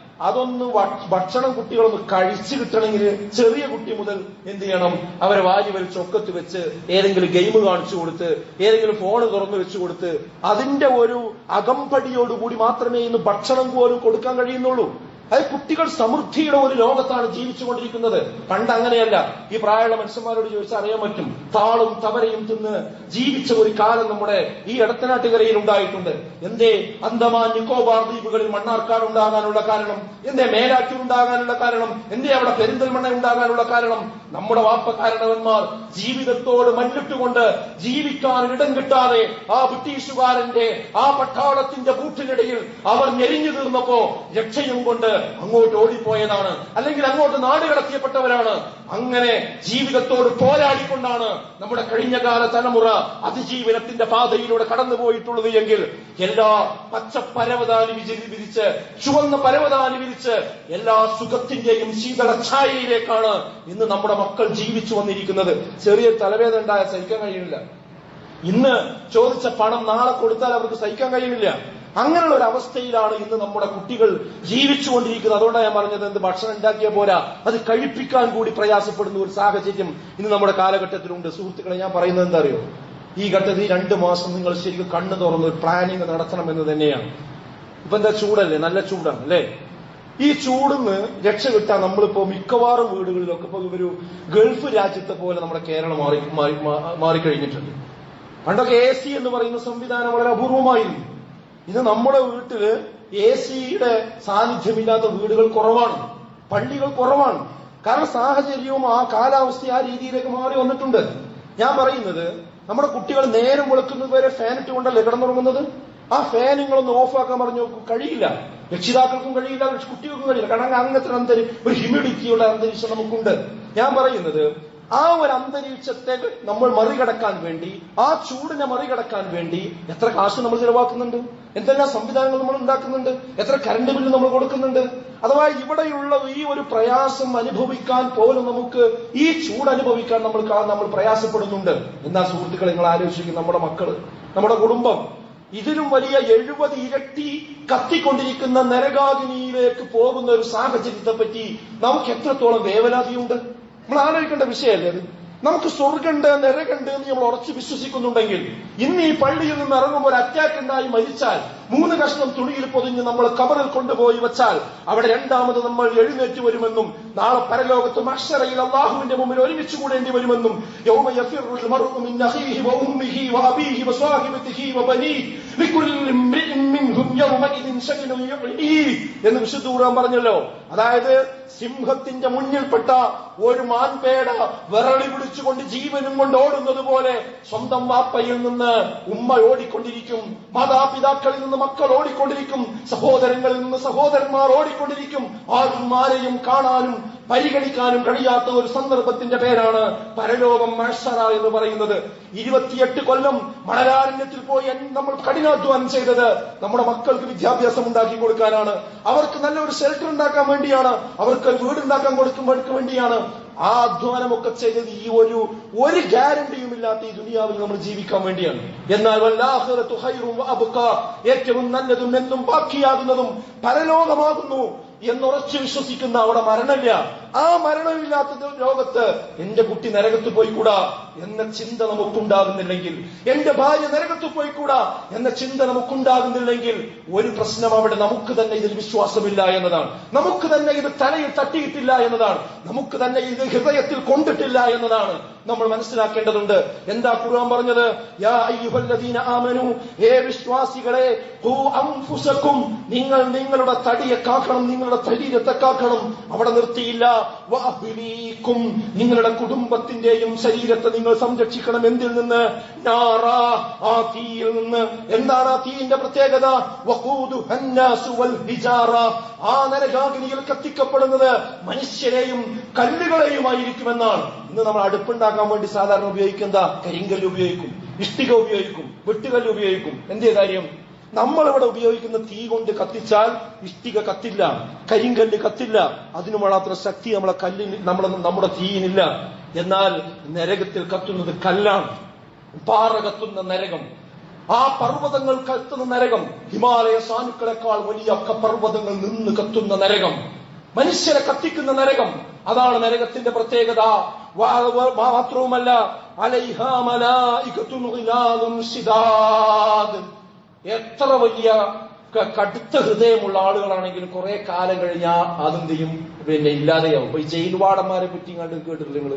അതൊന്ന് ഭക്ഷണം കുട്ടികളൊന്ന് കഴിച്ചു കിട്ടണമെങ്കിൽ ചെറിയ കുട്ടി മുതൽ എന്ത് ചെയ്യണം? അവരെ വാരി വലിച്ച് ഒക്കത്ത് വെച്ച് ഏതെങ്കിലും ഗെയിം കാണിച്ചു കൊടുത്ത്, ഏതെങ്കിലും ഫോണ് തുറന്നു വെച്ചു കൊടുത്ത് അതിന്റെ ഒരു അകമ്പടിയോടുകൂടി മാത്രമേ ഇന്ന് ഭക്ഷണം പോലും കൊടുക്കാൻ കഴിയുന്നുള്ളൂ. അത് കുട്ടികൾ സമൃദ്ധിയുടെ ഒരു ലോകത്താണ് ജീവിച്ചുകൊണ്ടിരിക്കുന്നത്. പണ്ട് അങ്ങനെയല്ല. ഈ പ്രായമുള്ള മനുഷ്യന്മാരോട് ചോദിച്ചാൽ അറിയാൻ പറ്റും. താളും തവരയും തിന്ന് ജീവിച്ച ഒരു കാലം നമ്മുടെ ഈ എടത്തനാട്ടുകരയിൽ ഉണ്ടായിട്ടുണ്ട്. എന്തേ അന്തമാൻ നിക്കോബാർ ദ്വീപുകളിൽ മണ്ണാർക്കാട് ഉണ്ടാകാനുള്ള കാരണം? എന്തേ മേലാറ്റൂർ ഉണ്ടാകാനുള്ള കാരണം? എന്തേ അവിടെ പെരിന്തൽമണ്ണ ഉണ്ടാകാനുള്ള കാരണം? നമ്മുടെ വാപ്പക്കാരണവന്മാർ ജീവിതത്തോട് മല്ലിട്ടുകൊണ്ട് ജീവിക്കാൻ ഇടം കിട്ടാതെ ആ ബ്രിട്ടീഷുകാരന്റെ ആ പട്ടാളത്തിന്റെ കൂട്ടിനിടയിൽ അവർ ഞെരിഞ്ഞു തീർന്നപ്പോ രക്ഷയും കൊണ്ട് അങ്ങോട്ട് ഓടിപ്പോയതാണ്, അല്ലെങ്കിൽ അങ്ങോട്ട് നാട് കടത്തിയപ്പെട്ടവരാണ്. അങ്ങനെ ജീവിതത്തോട് പോരാടിക്കൊണ്ടാണ് നമ്മുടെ കഴിഞ്ഞകാല തലമുറ അതിജീവനത്തിന്റെ പാതയിലൂടെ കടന്നുപോയിട്ടുള്ളത് എങ്കിൽ എല്ലാ പച്ച പരവതാനി വിരിച്ച്, ചുവന്ന പരവതാനി വിരിച്ച് എല്ലാ സുഖത്തിന്റെയും ശീതള ഛായയിലേക്കാണ് ഇന്ന് നമ്മുടെ മക്കൾ ജീവിച്ചു വന്നിരിക്കുന്നത്. ചെറിയ തലവേദന ഉണ്ടായ സഹിക്കാൻ കഴിയുന്നില്ല. ഇന്ന് ചോദിച്ച പണം നാളെ കൊടുത്താൽ അവർക്ക് സഹിക്കാൻ കഴിയുന്നില്ല. അങ്ങനെയുള്ള ഒരു അവസ്ഥയിലാണ് ഇന്ന് നമ്മുടെ കുട്ടികൾ ജീവിച്ചുകൊണ്ടിരിക്കുന്നത്. അതുകൊണ്ടാണ് ഞാൻ പറഞ്ഞത്, എന്ത് ഭക്ഷണം ഉണ്ടാക്കിയ പോരാ, അത് കഴിപ്പിക്കാൻ കൂടി പ്രയാസപ്പെടുന്ന ഒരു സാഹചര്യം ഇന്ന് നമ്മുടെ കാലഘട്ടത്തിലുണ്ട്. സുഹൃത്തുക്കളെ, ഞാൻ പറയുന്നത് എന്താ അറിയോ? ഈ ഘട്ടത്തിൽ 2 മാസം നിങ്ങൾ ശരിക്കും കണ്ണു തുറന്ന് ഒരു പ്ലാനിങ് നടത്തണം എന്ന് തന്നെയാണ്. ഇപ്പൊ എന്താ ചൂടല്ലേ, നല്ല ചൂടാണ് അല്ലേ? ഈ ചൂടിന്ന് രക്ഷ കിട്ടാൻ നമ്മളിപ്പോ മിക്കവാറും വീടുകളിലൊക്കെ ഇപ്പൊ ഒരു ഗൾഫ് രാജ്യത്തെ പോലെ നമ്മുടെ കേരളം മാറിക്കഴിഞ്ഞിട്ടുണ്ട്. പണ്ടൊക്കെ AC എന്ന് പറയുന്ന സംവിധാനം വളരെ അപൂർവമായിരുന്നു. ഇത് നമ്മുടെ വീട്ടില് AC-യുടെ സാന്നിധ്യമില്ലാത്ത വീടുകൾ കുറവാണ്, പള്ളികൾ കുറവാണ്. കാരണം സാഹചര്യവും ആ കാലാവസ്ഥ ആ രീതിയിലേക്ക് മാറി വന്നിട്ടുണ്ട്. ഞാൻ പറയുന്നത്, നമ്മുടെ കുട്ടികൾ നേരം വെളുക്കുന്നത് വരെ ഫാൻ ഇട്ടുകൊണ്ടല്ലേ കിടന്നുറങ്ങുന്നത്. ആ ഫാൻ നിങ്ങളൊന്ന് ഓഫാക്കാൻ പറഞ്ഞു നോക്കും, കഴിയില്ല. രക്ഷിതാക്കൾക്കും കഴിയില്ല, കുട്ടികൾക്കും കഴിയില്ല. കാരണം അങ്ങനത്തെ ഒരു ഹ്യൂമിഡിറ്റിയുള്ള അന്തരീക്ഷം നമുക്കുണ്ട്. ഞാൻ പറയുന്നത്, ആ ഒരു അന്തരീക്ഷത്തെ നമ്മൾ മറികടക്കാൻ വേണ്ടി, ആ ചൂടിനെ മറികടക്കാൻ വേണ്ടി എത്ര കാശ് നമ്മൾ ചെലവാക്കുന്നുണ്ട്, എന്തെല്ലാം സംവിധാനങ്ങൾ നമ്മൾ ഉണ്ടാക്കുന്നുണ്ട്, എത്ര കറണ്ട് ബില്ല് നമ്മൾ കൊടുക്കുന്നുണ്ട്. അഥവാ ഇവിടെയുള്ള ഈ ഒരു പ്രയാസം അനുഭവിക്കാൻ പോലും നമുക്ക്, ഈ ചൂട് അനുഭവിക്കാൻ നമ്മൾ പ്രയാസപ്പെടുന്നുണ്ട്. എന്നാ സുഹൃത്തുക്കളെ, നിങ്ങൾ ആലോചിക്കും, നമ്മുടെ മക്കള്, നമ്മുടെ കുടുംബം ഇതിലും വലിയ 70 ഇരട്ടി കത്തിക്കൊണ്ടിരിക്കുന്ന നരകാഗ്നിയിലേക്ക് പോകുന്ന ഒരു സാഹചര്യത്തെ പറ്റി നമുക്ക് എത്രത്തോളം വേവലാതിയുണ്ട്. നമ്മൾ ആലോചിക്കേണ്ട വിഷയമല്ലേ അത്? നമുക്ക് സ്വർഗണ്ട് നരകണ്ട് എന്ന് നമ്മൾ ഉറച്ചു വിശ്വസിക്കുന്നുണ്ടെങ്കിൽ, ഇന്ന് ഈ പള്ളിയിൽ നിന്ന് ഇറങ്ങുമ്പോൾ ഒരു അറ്റാക്ക് ഉണ്ടായി മരിച്ചാൽ 3 കഷ്ണം തുണിയിൽ പൊതിഞ്ഞ് നമ്മൾ കബറിൽ കൊണ്ടുപോയി വെച്ചാൽ അവിടെ രണ്ടാമത് നമ്മൾ എഴുന്നേറ്റ് വരുമെന്നും, നാളെ പരലോകത്ത് മഹ്ശറയിൽ അല്ലാഹുവിന്റെ മുമ്പിൽ ഒരുമിച്ച് കൂടേണ്ടി വരുമെന്നും, യൗമ യഫിറുൽ മർഉ മിൻ അഖീഹി വ ഉമ്മിഹി വ അബീഹി വ സ്വാഹിബതിഹി വ ബനീഹി ലികുല്ലി ഇംറിഇൻ മിൻഹും യൗമഇദിൻ ശഅനുൻ യുഗ്നീഹി എന്ന് വിശുദ്ധ ഖുർആൻ പറഞ്ഞല്ലോ. അതായത് സിംഹത്തിന്റെ മുന്നിൽപ്പെട്ട ഒരു മാൻപേട വിറളി പിടിച്ചുകൊണ്ട് ജീവനും കൊണ്ട് ഓടുന്നത് പോലെ സ്വന്തം വാപ്പയിൽ നിന്ന് ഉമ്മ ഓടിക്കൊണ്ടിരിക്കും, മാതാപിതാക്കളിൽ നിന്ന് മക്കൾ ഓടിക്കൊണ്ടിരിക്കും, സഹോദരങ്ങളിൽ നിന്ന് സഹോദരന്മാർ ഓടിക്കൊണ്ടിരിക്കും. ആരും കാണാനും പരിഗണിക്കാനും കഴിയാത്ത ഒരു സന്ദർഭത്തിന്റെ പേരാണ് പരലോകം മഹ്ശറ എന്ന് പറയുന്നത്. 28 കൊല്ലം മണലാരണ്യത്തിൽ പോയി നമ്മൾ കഠിനാധ്വാനം ചെയ്തത് നമ്മുടെ മക്കൾക്ക് വിദ്യാഭ്യാസം ഉണ്ടാക്കി കൊടുക്കാനാണ്, അവർക്ക് നല്ലൊരു ഷെൽട്ടർ ഉണ്ടാക്കാൻ വേണ്ടിയാണ്, അവർക്ക് ഒരു വീടുണ്ടാക്കാൻ കൊടുക്കുമ്പോഴേക്ക് വേണ്ടിയാണ്. ആ അധ്വാനമൊക്കെ ചെയ്തത് ഈ ഒരു ഗ്യാരണ്ടിയും ഇല്ലാത്ത ഈ ദുനിയാവിൽ നമ്മൾ ജീവിക്കാൻ വേണ്ടിയാണ്. എന്നാൽ വല്ലാഹിറത്തു ഖൈറും വഅബ്ഖാ, ഏറ്റവും നല്ലതും എന്നും ബാക്കിയാകുന്നതും പരലോകമാകുന്നു എന്നുറച്ചു വിശ്വസിക്കുന്ന അവിടെ മരണമില്ല. ആ മരണമില്ലാത്ത ലോകത്ത് എന്റെ കുട്ടി നരകത്ത് പോയിക്കൂടാ എന്ന ചിന്ത നമുക്കുണ്ടാകുന്നില്ലെങ്കിൽ, എന്റെ ഭാര്യ നരകത്ത് പോയിക്കൂടാ എന്ന ചിന്ത നമുക്കുണ്ടാകുന്നില്ലെങ്കിൽ ഒരു പ്രശ്നം അവിടെ നമുക്ക് തന്നെ ഇതിൽ വിശ്വാസമില്ല എന്നതാണ്, നമുക്ക് തന്നെ ഇത് തലയിൽ തട്ടിയിട്ടില്ല എന്നതാണ്, നമുക്ക് തന്നെ ഇത് ഹൃദയത്തിൽ കൊണ്ടിട്ടില്ല എന്നതാണ് നമ്മൾ മനസ്സിലാക്കേണ്ടതുണ്ട്. എന്താ ഖുർആൻ പറഞ്ഞത്? യാ അയ്യുഹല്ലദീന ആമനു, ഹേ വിശ്വാസികളെ, ഖൂ അൻഫുസകും, നിങ്ങൾ നിങ്ങളുടെ തടിയെ കാക്കണം, നിങ്ങളുടെ ശരീരത്തെ കാക്കണം. അവിടെ നിർത്തിയില്ല, വഅഹ്ലീകും, നിങ്ങളുടെ കുടുംബത്തിന്റെയും ശരീരത്തെ നിങ്ങൾ സംരക്ഷിക്കണം. എന്തിൽ നിന്ന്? നാറാ, ആ തീയിൽ നിന്ന്. എന്താണ് ആ തീയിന്റെ പ്രത്യേകത? വഖൂദുഹന്നാസു വൽ ഹിജാറ, ആ നരകാഗ്നിയിൽ കത്തിക്കപ്പെടുന്നത് മനുഷ്യരെയും കല്ലുകളെയുമായിരിക്കുമെന്നാണ്. ഇന്ന് നമ്മൾ അടുപ്പുണ്ടാക്കാൻ വേണ്ടി സാധാരണ ഉപയോഗിക്കുന്ന കരിങ്കല്ല് ഉപയോഗിക്കും, ഇഷ്ടിക ഉപയോഗിക്കും, വെട്ടുകല്ല് ഉപയോഗിക്കും. എന്തേ കാര്യം? നമ്മളിവിടെ ഉപയോഗിക്കുന്ന തീ കൊണ്ട് കത്തിച്ചാൽ ഇഷ്ടിക കത്തില്ല, കരിങ്കല്ല് കത്തില്ല, അതിന് മാത്രം ശക്തി നമ്മുടെ തീയിനില്ല. എന്നാൽ നരകത്തിൽ കത്തുന്നത് കല്ലാണ്, പാറ കത്തുന്ന നരകം, ആ പർവ്വതങ്ങൾ കത്തുന്ന നരകം, ഹിമാലയ സാനുക്കളെക്കാൾ വലിയ പർവ്വതങ്ങൾ നിന്ന് കത്തുന്ന നരകം, മനുഷ്യരെ കത്തിക്കുന്ന നരകം. അതാണ് നരകത്തിന്റെ പ്രത്യേകത. മാത്രവുമല്ല, അലൈഹാ മലായികത്തുൻ ഗിലാദുൻ ശിദാദ്, എത്ര വലിയ കടുത്ത ഹൃദയമുള്ള ആളുകളാണെങ്കിലും കുറെ കാലം കഴിഞ്ഞാൽ അതെന്ത് ചെയ്യും? ഇല്ലാതെയാവും. ഈ ജയിൽ വാർഡന്മാരെ പറ്റി കേട്ടിട്ടില്ല നിങ്ങൾ?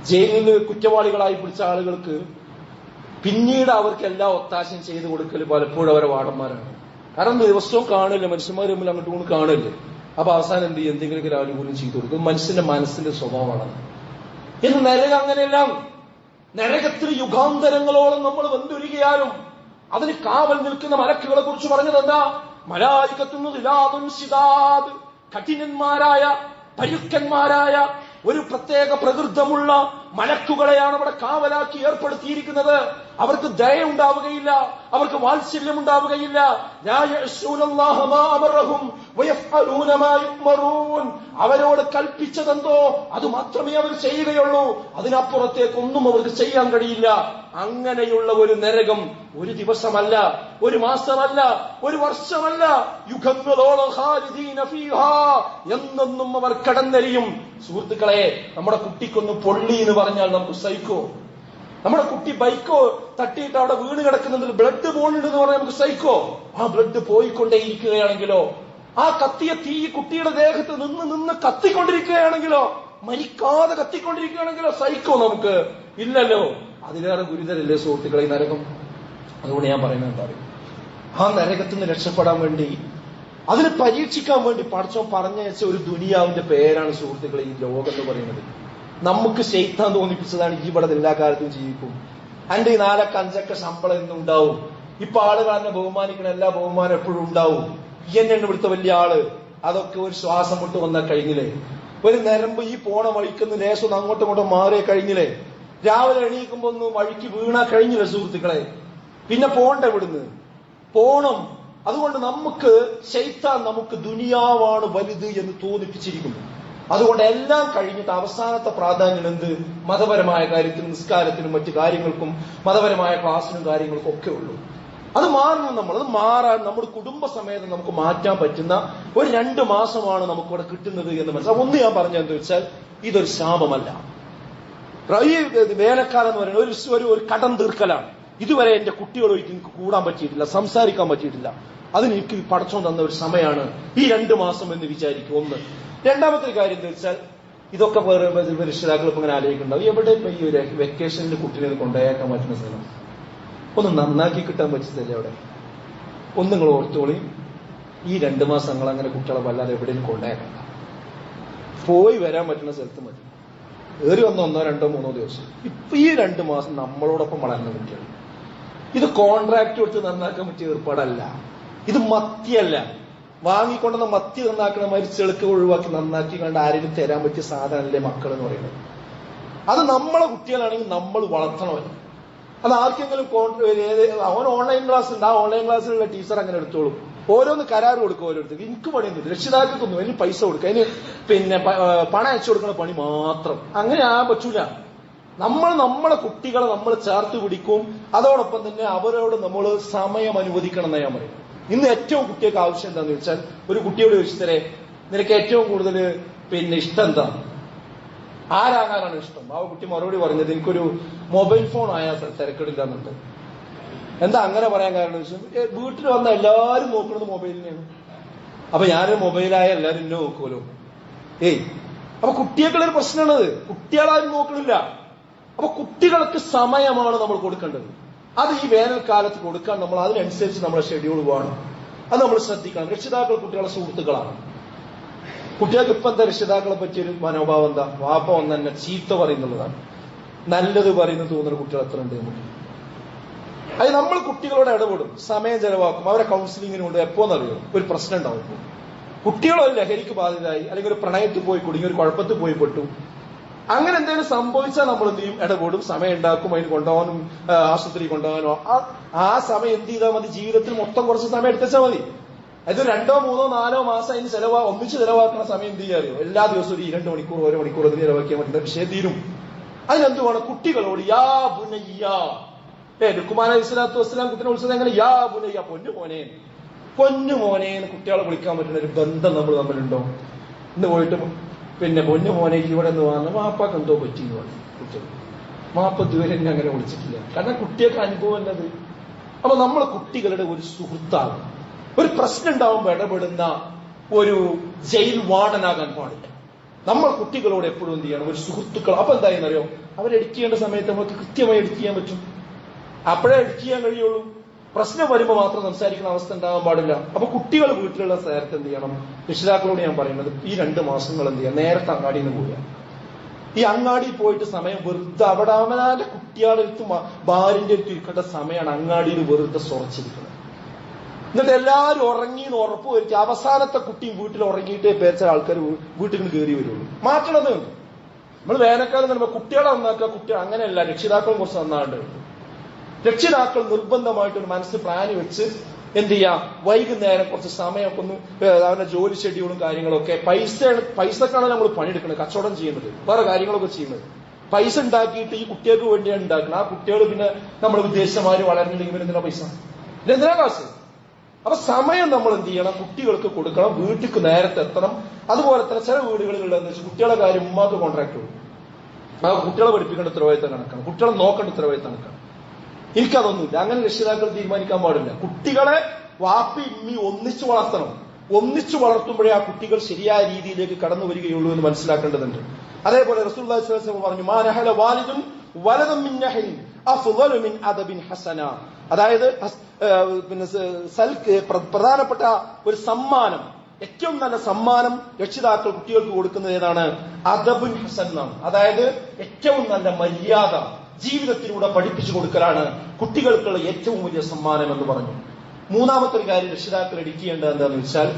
ജയിലിൽ കുറ്റവാളികളായി പിടിച്ച ആളുകൾക്ക് പിന്നീട് അവർക്ക് എല്ലാ ഒത്താശയും ചെയ്തു കൊടുക്കൽ പലപ്പോഴും അവരെ വാർഡന്മാരാണ്. കാരണം ദിവസവും കാണില്ല, മനുഷ്യന്മാർ തമ്മിൽ അങ്ങോട്ടും ഇങ്ങോട്ട് കാണില്ല. അപ്പൊ അവസാനം എന്ത് ചെയ്യും? എന്തെങ്കിലും ആനുകൂല്യം ചെയ്തു കൊടുക്കും. മനുഷ്യന്റെ മനസ്സിന്റെ സ്വഭാവമാണ്. ഇന്ന് നരകം അങ്ങനെയല്ല. നരകത്തിൽ യുഗാന്തരങ്ങളോളം നമ്മൾ വെന്തുരുകിയാലും അതിന് കാവൽ നിൽക്കുന്ന മലക്കുകളെ കുറിച്ച് പറഞ്ഞത് എന്താ? മലായികത്തുന്നു ഗിലാദുൻ ശിദാദ്, കഠിനന്മാരായ പരുക്കന്മാരായ ഒരു പ്രത്യേക പ്രകൃതമുള്ള മലക്കുകളെയാണ് അവിടെ കാവലാക്കി ഏർപ്പെടുത്തിയിരിക്കുന്നത്. അവർക്ക് ദയ ഉണ്ടാവുകയില്ല, അവർക്ക് വാത്സല്യം ഉണ്ടാവുകയില്ല. അവരോട് കൽപ്പിച്ചതെന്തോ അത് മാത്രമേ അവർ ചെയ്യുകയുള്ളൂ, അതിനപ്പുറത്തേക്കൊന്നും അവർക്ക് ചെയ്യാൻ കഴിയില്ല. അങ്ങനെയുള്ള ഒരു നരകം ഒരു ദിവസമല്ല, ഒരു മാസമല്ല, ഒരു വർഷമല്ല, യുഗങ്ങളോളം ഖാലിദീന ഫീഹാ, എന്നെന്നും അവർ കടന്നെരിയും. സുഹൃത്തുക്കളെ, നമ്മുടെ കുട്ടിക്കൊന്ന് പൊള്ളി എന്ന് പറഞ്ഞാൽ നമുക്ക് സഹിക്കോ? നമ്മുടെ കുട്ടി ബൈക്കോ തട്ടിയിട്ട് അവിടെ വീണ് കിടക്കുന്നതിൽ ബ്ലഡ് പോകുന്നുണ്ടെന്ന് പറഞ്ഞാൽ നമുക്ക് സഹിക്കോ? ആ ബ്ലഡ് പോയിക്കൊണ്ടേയിരിക്കുകയാണെങ്കിലോ, ആ കത്തിയ തീ കുട്ടിയുടെ ദേഹത്ത് നിന്ന് കത്തിക്കൊണ്ടിരിക്കുകയാണെങ്കിലോ, മരിക്കാതെ കത്തിക്കൊണ്ടിരിക്കുകയാണെങ്കിലോ സഹിക്കോ നമുക്ക്? ഇല്ലല്ലോ. അതിലേറെ ഗുരുതരല്ലേ സുഹൃത്തുക്കളെ ഈ നരകം? അതുകൊണ്ട് ഞാൻ പറയുന്നത് എന്താ പറയുക, ആ നരകത്തിൽ നിന്ന് രക്ഷപ്പെടാൻ വേണ്ടി, അതിനെ പരീക്ഷിക്കാൻ വേണ്ടി പടച്ചോൻ പറഞ്ഞയച്ച ഒരു ദുനിയാവിന്റെ പേരാണ് സുഹൃത്തുക്കളെ ഈ ലോകം എന്ന് പറയുന്നത്. നമുക്ക് ശൈത്താൻ തോന്നിപ്പിച്ചതാണ് ഈ ഇവിടെ എല്ലാ കാലത്തും ജീവിക്കും, അന്റെ ഈ 4-5 ശമ്പളം എന്നും ഉണ്ടാവും, ഇപ്പൊ ആളുകൾ എന്നെ ബഹുമാനിക്കണം, എല്ലാ ബഹുമാനം എപ്പോഴും ഉണ്ടാവും, ഈ എന്നെ ഇവിടുത്തെ വലിയ ആള്, അതൊക്കെ ഒരു ശ്വാസം വിട്ട് വന്നാൽ കഴിഞ്ഞില്ലേ? ഒരു നരമ്പ് ഈ പോണ വഴിക്കുന്ന ലേശം അങ്ങോട്ടും ഇങ്ങോട്ടും മാറിയ കഴിഞ്ഞില്ലേ? രാവിലെ എണീക്കുമ്പോ ഒന്ന് വഴിക്ക് വീണാ കഴിഞ്ഞില്ലേ സുഹൃത്തുക്കളെ? പിന്നെ പോണ്ട ഇവിടുന്ന് പോണം. അതുകൊണ്ട് നമുക്ക് ശൈത്താൻ നമുക്ക് ദുനിയാവാണ് വലുത് എന്ന് തോന്നിപ്പിച്ചിരിക്കുന്നു. അതുകൊണ്ട് എല്ലാം കഴിഞ്ഞിട്ട് അവസാനത്തെ പ്രാധാന്യം എന്ത്? മതപരമായ കാര്യത്തിനും നിസ്കാരത്തിനും മറ്റു കാര്യങ്ങൾക്കും മതപരമായ ക്ലാസ്സിനും കാര്യങ്ങൾക്കും ഒക്കെ ഉള്ളൂ. അത് മാറണം. അത് മാറാൻ നമ്മുടെ കുടുംബസമേതം നമുക്ക് മാറ്റാൻ പറ്റുന്ന ഒരു 2 മാസമാണ് നമുക്കിവിടെ കിട്ടുന്നത് എന്ന് മനസ്സിലാവും. ഒന്ന് ഞാൻ പറഞ്ഞതെന്ന് വെച്ചാൽ ഇതൊരു ശാപമല്ല. ഈ വേനൽക്കാലം എന്ന് പറയുന്നത് ഒരു കടം തീർക്കലാണ്. ഇതുവരെ എന്റെ കുട്ടികളൊരിക്കലും എനിക്ക് കൂടാൻ പറ്റിയിട്ടില്ല, സംസാരിക്കാൻ പറ്റിയിട്ടില്ല. അതിന് എനിക്ക് പടച്ചോൻ തന്ന ഒരു സമയമാണ് ഈ 2 മാസം എന്ന് വിചാരിക്കും. ഒന്ന്. രണ്ടാമത്തെ കാര്യം എന്ന് വെച്ചാൽ ഇതൊക്കെ രക്ഷിതാക്കൾ ഇപ്പൊ ഇങ്ങനെ ആലോചിക്കുന്നുണ്ടാവും, എവിടെ ഇപ്പൊ ഈ ഒരു വെക്കേഷനിൽ കുട്ടിനെ കൊണ്ടുപോയേക്കാൻ പറ്റുന്ന സ്ഥലം ഒന്ന് നന്നാക്കി കിട്ടാൻ പറ്റില്ല അവിടെ? ഒന്ന് നിങ്ങൾ ഓർത്തോളി, ഈ 2 മാസം നിങ്ങൾ അങ്ങനെ കുട്ടികളെ വല്ലാതെ എവിടെയും കൊണ്ടുപോയേക്കണ്ട. പോയി വരാൻ പറ്റുന്ന സ്ഥലത്ത് മതി. ഏറി വന്ന 1, 2, 3 ദിവസം. ഇപ്പൊ ഈ 2 മാസം നമ്മളോടൊപ്പം വളർന്ന കുട്ടികൾ. ഇത് കോൺട്രാക്ട് കൊടുത്ത് നന്നാക്കാൻ പറ്റിയ ഏർപ്പാടല്ല. ഇത് മത്തിയല്ല. വാങ്ങിക്കൊണ്ടുവന്ന മത്തി നന്നാക്കണ മാതിരി ചെളുക്ക് ഒഴിവാക്കി നന്നാക്കി കണ്ട് ആരെങ്കിലും തരാൻ പറ്റിയ സാധനമല്ലേ മക്കൾ എന്ന് പറയുന്നത്. അത് നമ്മളെ കുട്ടികളാണെങ്കിൽ നമ്മൾ വളർത്തണമല്ലോ. അത് ആർക്കെങ്കിലും അവൻ ഓൺലൈൻ ക്ലാസ് ഉണ്ട്, ആ ഓൺലൈൻ ക്ലാസ്സിലുള്ള ടീച്ചർ അങ്ങനെ എടുത്തോളും. ഓരോന്ന് കരാർ കൊടുക്കും ഓരോരുത്തർക്ക്. എനിക്ക് പണിയൊന്നുമില്ല, രക്ഷിതാക്കൾക്കൊന്നും അതിന് പൈസ കൊടുക്കുക, അതിന് പണം അയച്ചു കൊടുക്കുന്ന പണി മാത്രം. അങ്ങനെ ആകാൻ പറ്റൂല. നമ്മളെ കുട്ടികളെ നമ്മൾ ചേർത്ത് പിടിക്കും. അതോടൊപ്പം തന്നെ അവരോട് നമ്മൾ സമയം അനുവദിക്കണം എന്ന് ഞാൻ പറയും. ഇന്ന് ഏറ്റവും കുട്ടികൾക്ക് ആവശ്യം എന്താന്ന് വെച്ചാൽ, ഒരു കുട്ടിയോട് ചോദിച്ചതരെ നിനക്ക് ഏറ്റവും കൂടുതൽ ഇഷ്ടം എന്താ, ആരാകാനാണ് ഇഷ്ടം? ആ കുട്ടി മറുപടി പറഞ്ഞത് എനിക്കൊരു മൊബൈൽ ഫോൺ ആയാൽ തിരക്കിടില്ല എന്നുണ്ട്. എന്താ അങ്ങനെ പറയാൻ കാരണം വെച്ചാൽ, വീട്ടിൽ വന്ന എല്ലാവരും നോക്കുന്നത് മൊബൈലിനെയാണ്. അപ്പൊ ഞാനൊരു മൊബൈലായ എല്ലാവരും എന്നെ നോക്കുമല്ലോ. അപ്പൊ കുട്ടികൾക്കുള്ളൊരു പ്രശ്നമാണത്. കുട്ടികളാരും നോക്കണില്ല. അപ്പൊ കുട്ടികൾക്ക് സമയമാണ് നമ്മൾ കൊടുക്കേണ്ടത്. അത് ഈ വേനൽക്കാലത്ത് കൊടുക്കാൻ നമ്മൾ അതിനനുസരിച്ച് നമ്മളെ ഷെഡ്യൂൾ വേണം. അത് നമ്മൾ ശ്രദ്ധിക്കണം. രക്ഷിതാക്കൾ കുട്ടികളെ സുഹൃത്തുക്കളാണ്. കുട്ടികൾക്ക് ഇപ്പം എന്താ രക്ഷിതാക്കളെ പറ്റിയൊരു മനോഭാവം എന്താ? വാപ്പ ഒന്ന് തന്നെ ചീത്ത പറയുന്നുള്ളതാണ്. നല്ലത് പറയുന്നത് തോന്നുന്ന കുട്ടികൾ എത്ര ഉണ്ട് നമുക്ക്. അത് നമ്മൾ കുട്ടികളോട് ഇടപെടും, സമയം ചെലവാക്കും, അവരെ കൗൺസിലിങ്ങിനുണ്ട്. എപ്പോന്നറിയോ ഒരു പ്രശ്നം ഉണ്ടാവും. കുട്ടികളൊരു ലഹരിക്ക് ബാധിതരായി, അല്ലെങ്കിൽ ഒരു പ്രണയത്തിൽ പോയി കുടുങ്ങി, ഒരു കുഴപ്പത്തിൽ പോയി പെട്ടു, അങ്ങനെ എന്തെങ്കിലും സംഭവിച്ചാൽ നമ്മൾ എന്ത് ചെയ്യും? ഇടപെടും, സമയം ഉണ്ടാക്കും, അതിന് കൊണ്ടുപോകാനും ആശുപത്രി കൊണ്ടുപോകാനോ. ആ സമയം എന്ത് ചെയ്താൽ മതി? ജീവിതത്തിൽ മൊത്തം കുറച്ച് സമയം എടുത്താൽ മതി. അത് 2, 3, 4 മാസം അതിന് ഒന്നിച്ച് ചെലവാക്കുന്ന സമയം എന്ത് ചെയ്യാറിയോ? എല്ലാ ദിവസവും ഒരു 2 മണിക്കൂർ 1 മണിക്കൂർ അതിന് ചെലവാക്കിയാൽ പറ്റുന്ന വിഷയം തീരും. അതിനെന്തുവാണ്? കുട്ടികളോട് യാ ബുനയ്യ, ലുക്മാൻ അലൈഹി സ്വലാത്തു വസ്സലാം കുട്ടിനെ വിളിച്ചത് എങ്ങനെ? യാ ബുനയ്യ, പൊന്നു മോനെ, പൊന്നു മോനെ എന്ന് കുട്ടികളെ വിളിക്കാൻ പറ്റുന്ന ഒരു ബന്ധം നമ്മൾ തമ്മിലുണ്ടോ? ഇന്ന് പോയിട്ട് പൊന്നു മോനെ ഇവിടെ നിന്ന് വന്ന് വാപ്പാക്ക് എന്തോ പറ്റിയെന്ന് പറഞ്ഞു കുട്ടികൾ. വാപ്പ ഇതുവരെ എന്നെ അങ്ങനെ വിളിച്ചിട്ടില്ല. കാരണം കുട്ടികൾക്ക് അനുഭവം അല്ലത്. അപ്പൊ നമ്മൾ കുട്ടികളുടെ ഒരു സുഹൃത്താണ്. ഒരു പ്രശ്നം ഉണ്ടാവുമ്പോൾ ഇടപെടുന്ന ഒരു ജയിൽ വാർഡനാകാൻ പാടില്ല. നമ്മൾ കുട്ടികളോട് എപ്പോഴും എന്ത് ചെയ്യണം? ഒരു സുഹൃത്തുക്കൾ. അപ്പൊ എന്തായെന്നറിയോ? അവരെ എഡിറ്റ് ചെയ്യേണ്ട സമയത്ത് നമുക്ക് കൃത്യമായി എഡിറ്റ് ചെയ്യാൻ പറ്റും. അപ്പോഴേ എഡിറ്റ് ചെയ്യാൻ കഴിയുള്ളൂ. പ്രശ്നം വരുമ്പോൾ മാത്രം സംസാരിക്കുന്ന അവസ്ഥ ഉണ്ടാകാൻ പാടില്ല. അപ്പൊ കുട്ടികൾ വീട്ടിലുള്ള നേരത്തെ എന്ത് ചെയ്യണം? രക്ഷിതാക്കളോട് ഞാൻ പറയുന്നത്, ഈ 2 മാസങ്ങൾ എന്ത് ചെയ്യാം? നേരത്തെ അങ്ങാടിയിൽ നിന്ന് പോവുക. ഈ അങ്ങാടിയിൽ പോയിട്ട് സമയം വെറുതെ അവിടെ അവനാന്റെ കുട്ടികളുടെ അടുത്ത് ഭാര്യന്റെ അടുത്ത് ഇരിക്കേണ്ട സമയമാണ് അങ്ങാടിയിൽ വെറുതെ സുറച്ചിരിക്കുന്നത്. എന്നിട്ട് എല്ലാവരും ഉറങ്ങിന്ന് ഉറപ്പ് വരുത്തി അവസാനത്തെ കുട്ടിയും വീട്ടിൽ ഉറങ്ങിയിട്ടേ പേരിച്ച ആൾക്കാർ വീട്ടിൽ നിന്ന് കയറി വരുള്ളൂ. മാറ്റണത് നമ്മൾ വേനൽക്കാലം പറയുമ്പോൾ കുട്ടികളെ നന്നാക്കുക. കുട്ടികൾ അങ്ങനെയല്ല, രക്ഷിതാക്കളും കുറച്ച് നന്നാണ്ട്. രക്ഷിതാക്കൾ നിർബന്ധമായിട്ടൊരു മനസ്സ് പ്ലാൻ വെച്ച് എന്ത് ചെയ്യാം? വൈകുന്നേരം കുറച്ച് സമയമൊക്കെ ഒന്ന് അവരുടെ ജോലി ഷെഡ്യൂളും കാര്യങ്ങളൊക്കെ. പൈസക്കാണ് നമ്മൾ പണിയെടുക്കുന്നത്, കച്ചവടം ചെയ്യുന്നത്, വേറെ കാര്യങ്ങളൊക്കെ ചെയ്യുന്നത്. പൈസ ഉണ്ടാക്കിയിട്ട് ഈ കുട്ടികൾക്ക് വേണ്ടിയാണ് ഉണ്ടാക്കുന്നത്. ആ കുട്ടികൾ പിന്നെ നമ്മൾ വിദേശമാര് വളർന്നില്ലെങ്കിൽ എന്തിനാ പൈസ? എന്തിനാ കാശ്? അപ്പൊ സമയം നമ്മൾ എന്ത് ചെയ്യണം? കുട്ടികൾക്ക് കൊടുക്കണം. വീട്ടിക്ക് നേരത്തെ എത്തണം. അതുപോലെ തന്നെ ചില വീടുകളിലുള്ളതെന്ന് വെച്ചാൽ കുട്ടികളെ കാര്യം ഉമ്മാക്ക് കോൺട്രാക്ട് കൊടുക്കും. ആ കുട്ടികളെ പഠിപ്പിക്കേണ്ട ഉത്തരവാദിത്തം കണക്കാണ്, കുട്ടികളെ നോക്കേണ്ട ഉത്തരവാദിത്തം കണക്കാണ്. എനിക്കതൊന്നുമില്ല. അങ്ങനെ രക്ഷിതാക്കൾ തീരുമാനിക്കാൻ പാടില്ല. കുട്ടികളെ വാപ്പി ഇമ്മി ഒന്നിച്ചു വളർത്തണം. ഒന്നിച്ചു വളർത്തുമ്പോഴേ ആ കുട്ടികൾ ശരിയായ രീതിയിലേക്ക് കടന്നു വരികയുള്ളൂ എന്ന് മനസ്സിലാക്കേണ്ടതുണ്ട്. അതേപോലെ റസൂലുള്ളാഹി സ്വല്ലല്ലാഹു അലൈഹി വസല്ലം പറഞ്ഞു, മാ നഹല വാലിദുൻ വലദൻ മിൻ നഹ്ലിൻ അഫ്ളു മിൻ അദബിൻ ഹസന. അതായത് പ്രധാനപ്പെട്ട ഒരു സമ്മാനം, ഏറ്റവും നല്ല സമ്മാനം രക്ഷിതാക്കൾ കുട്ടികൾക്ക് കൊടുക്കുന്നത് ഏതാണ്? അദബുൻ ഹസൻ എന്നാണ്. അതായത് ഏറ്റവും നല്ല മര്യാദ ജീവിതത്തിലൂടെ പഠിപ്പിച്ചു കൊടുക്കലാണ് കുട്ടികൾക്കുള്ള ഏറ്റവും വലിയ സമ്മാനം എന്ന് പറഞ്ഞു. മൂന്നാമത്തെ ഒരു കാര്യം രക്ഷിതാക്കൾ എടുക്കേണ്ടത് എന്താണെന്ന് വെച്ചാൽ,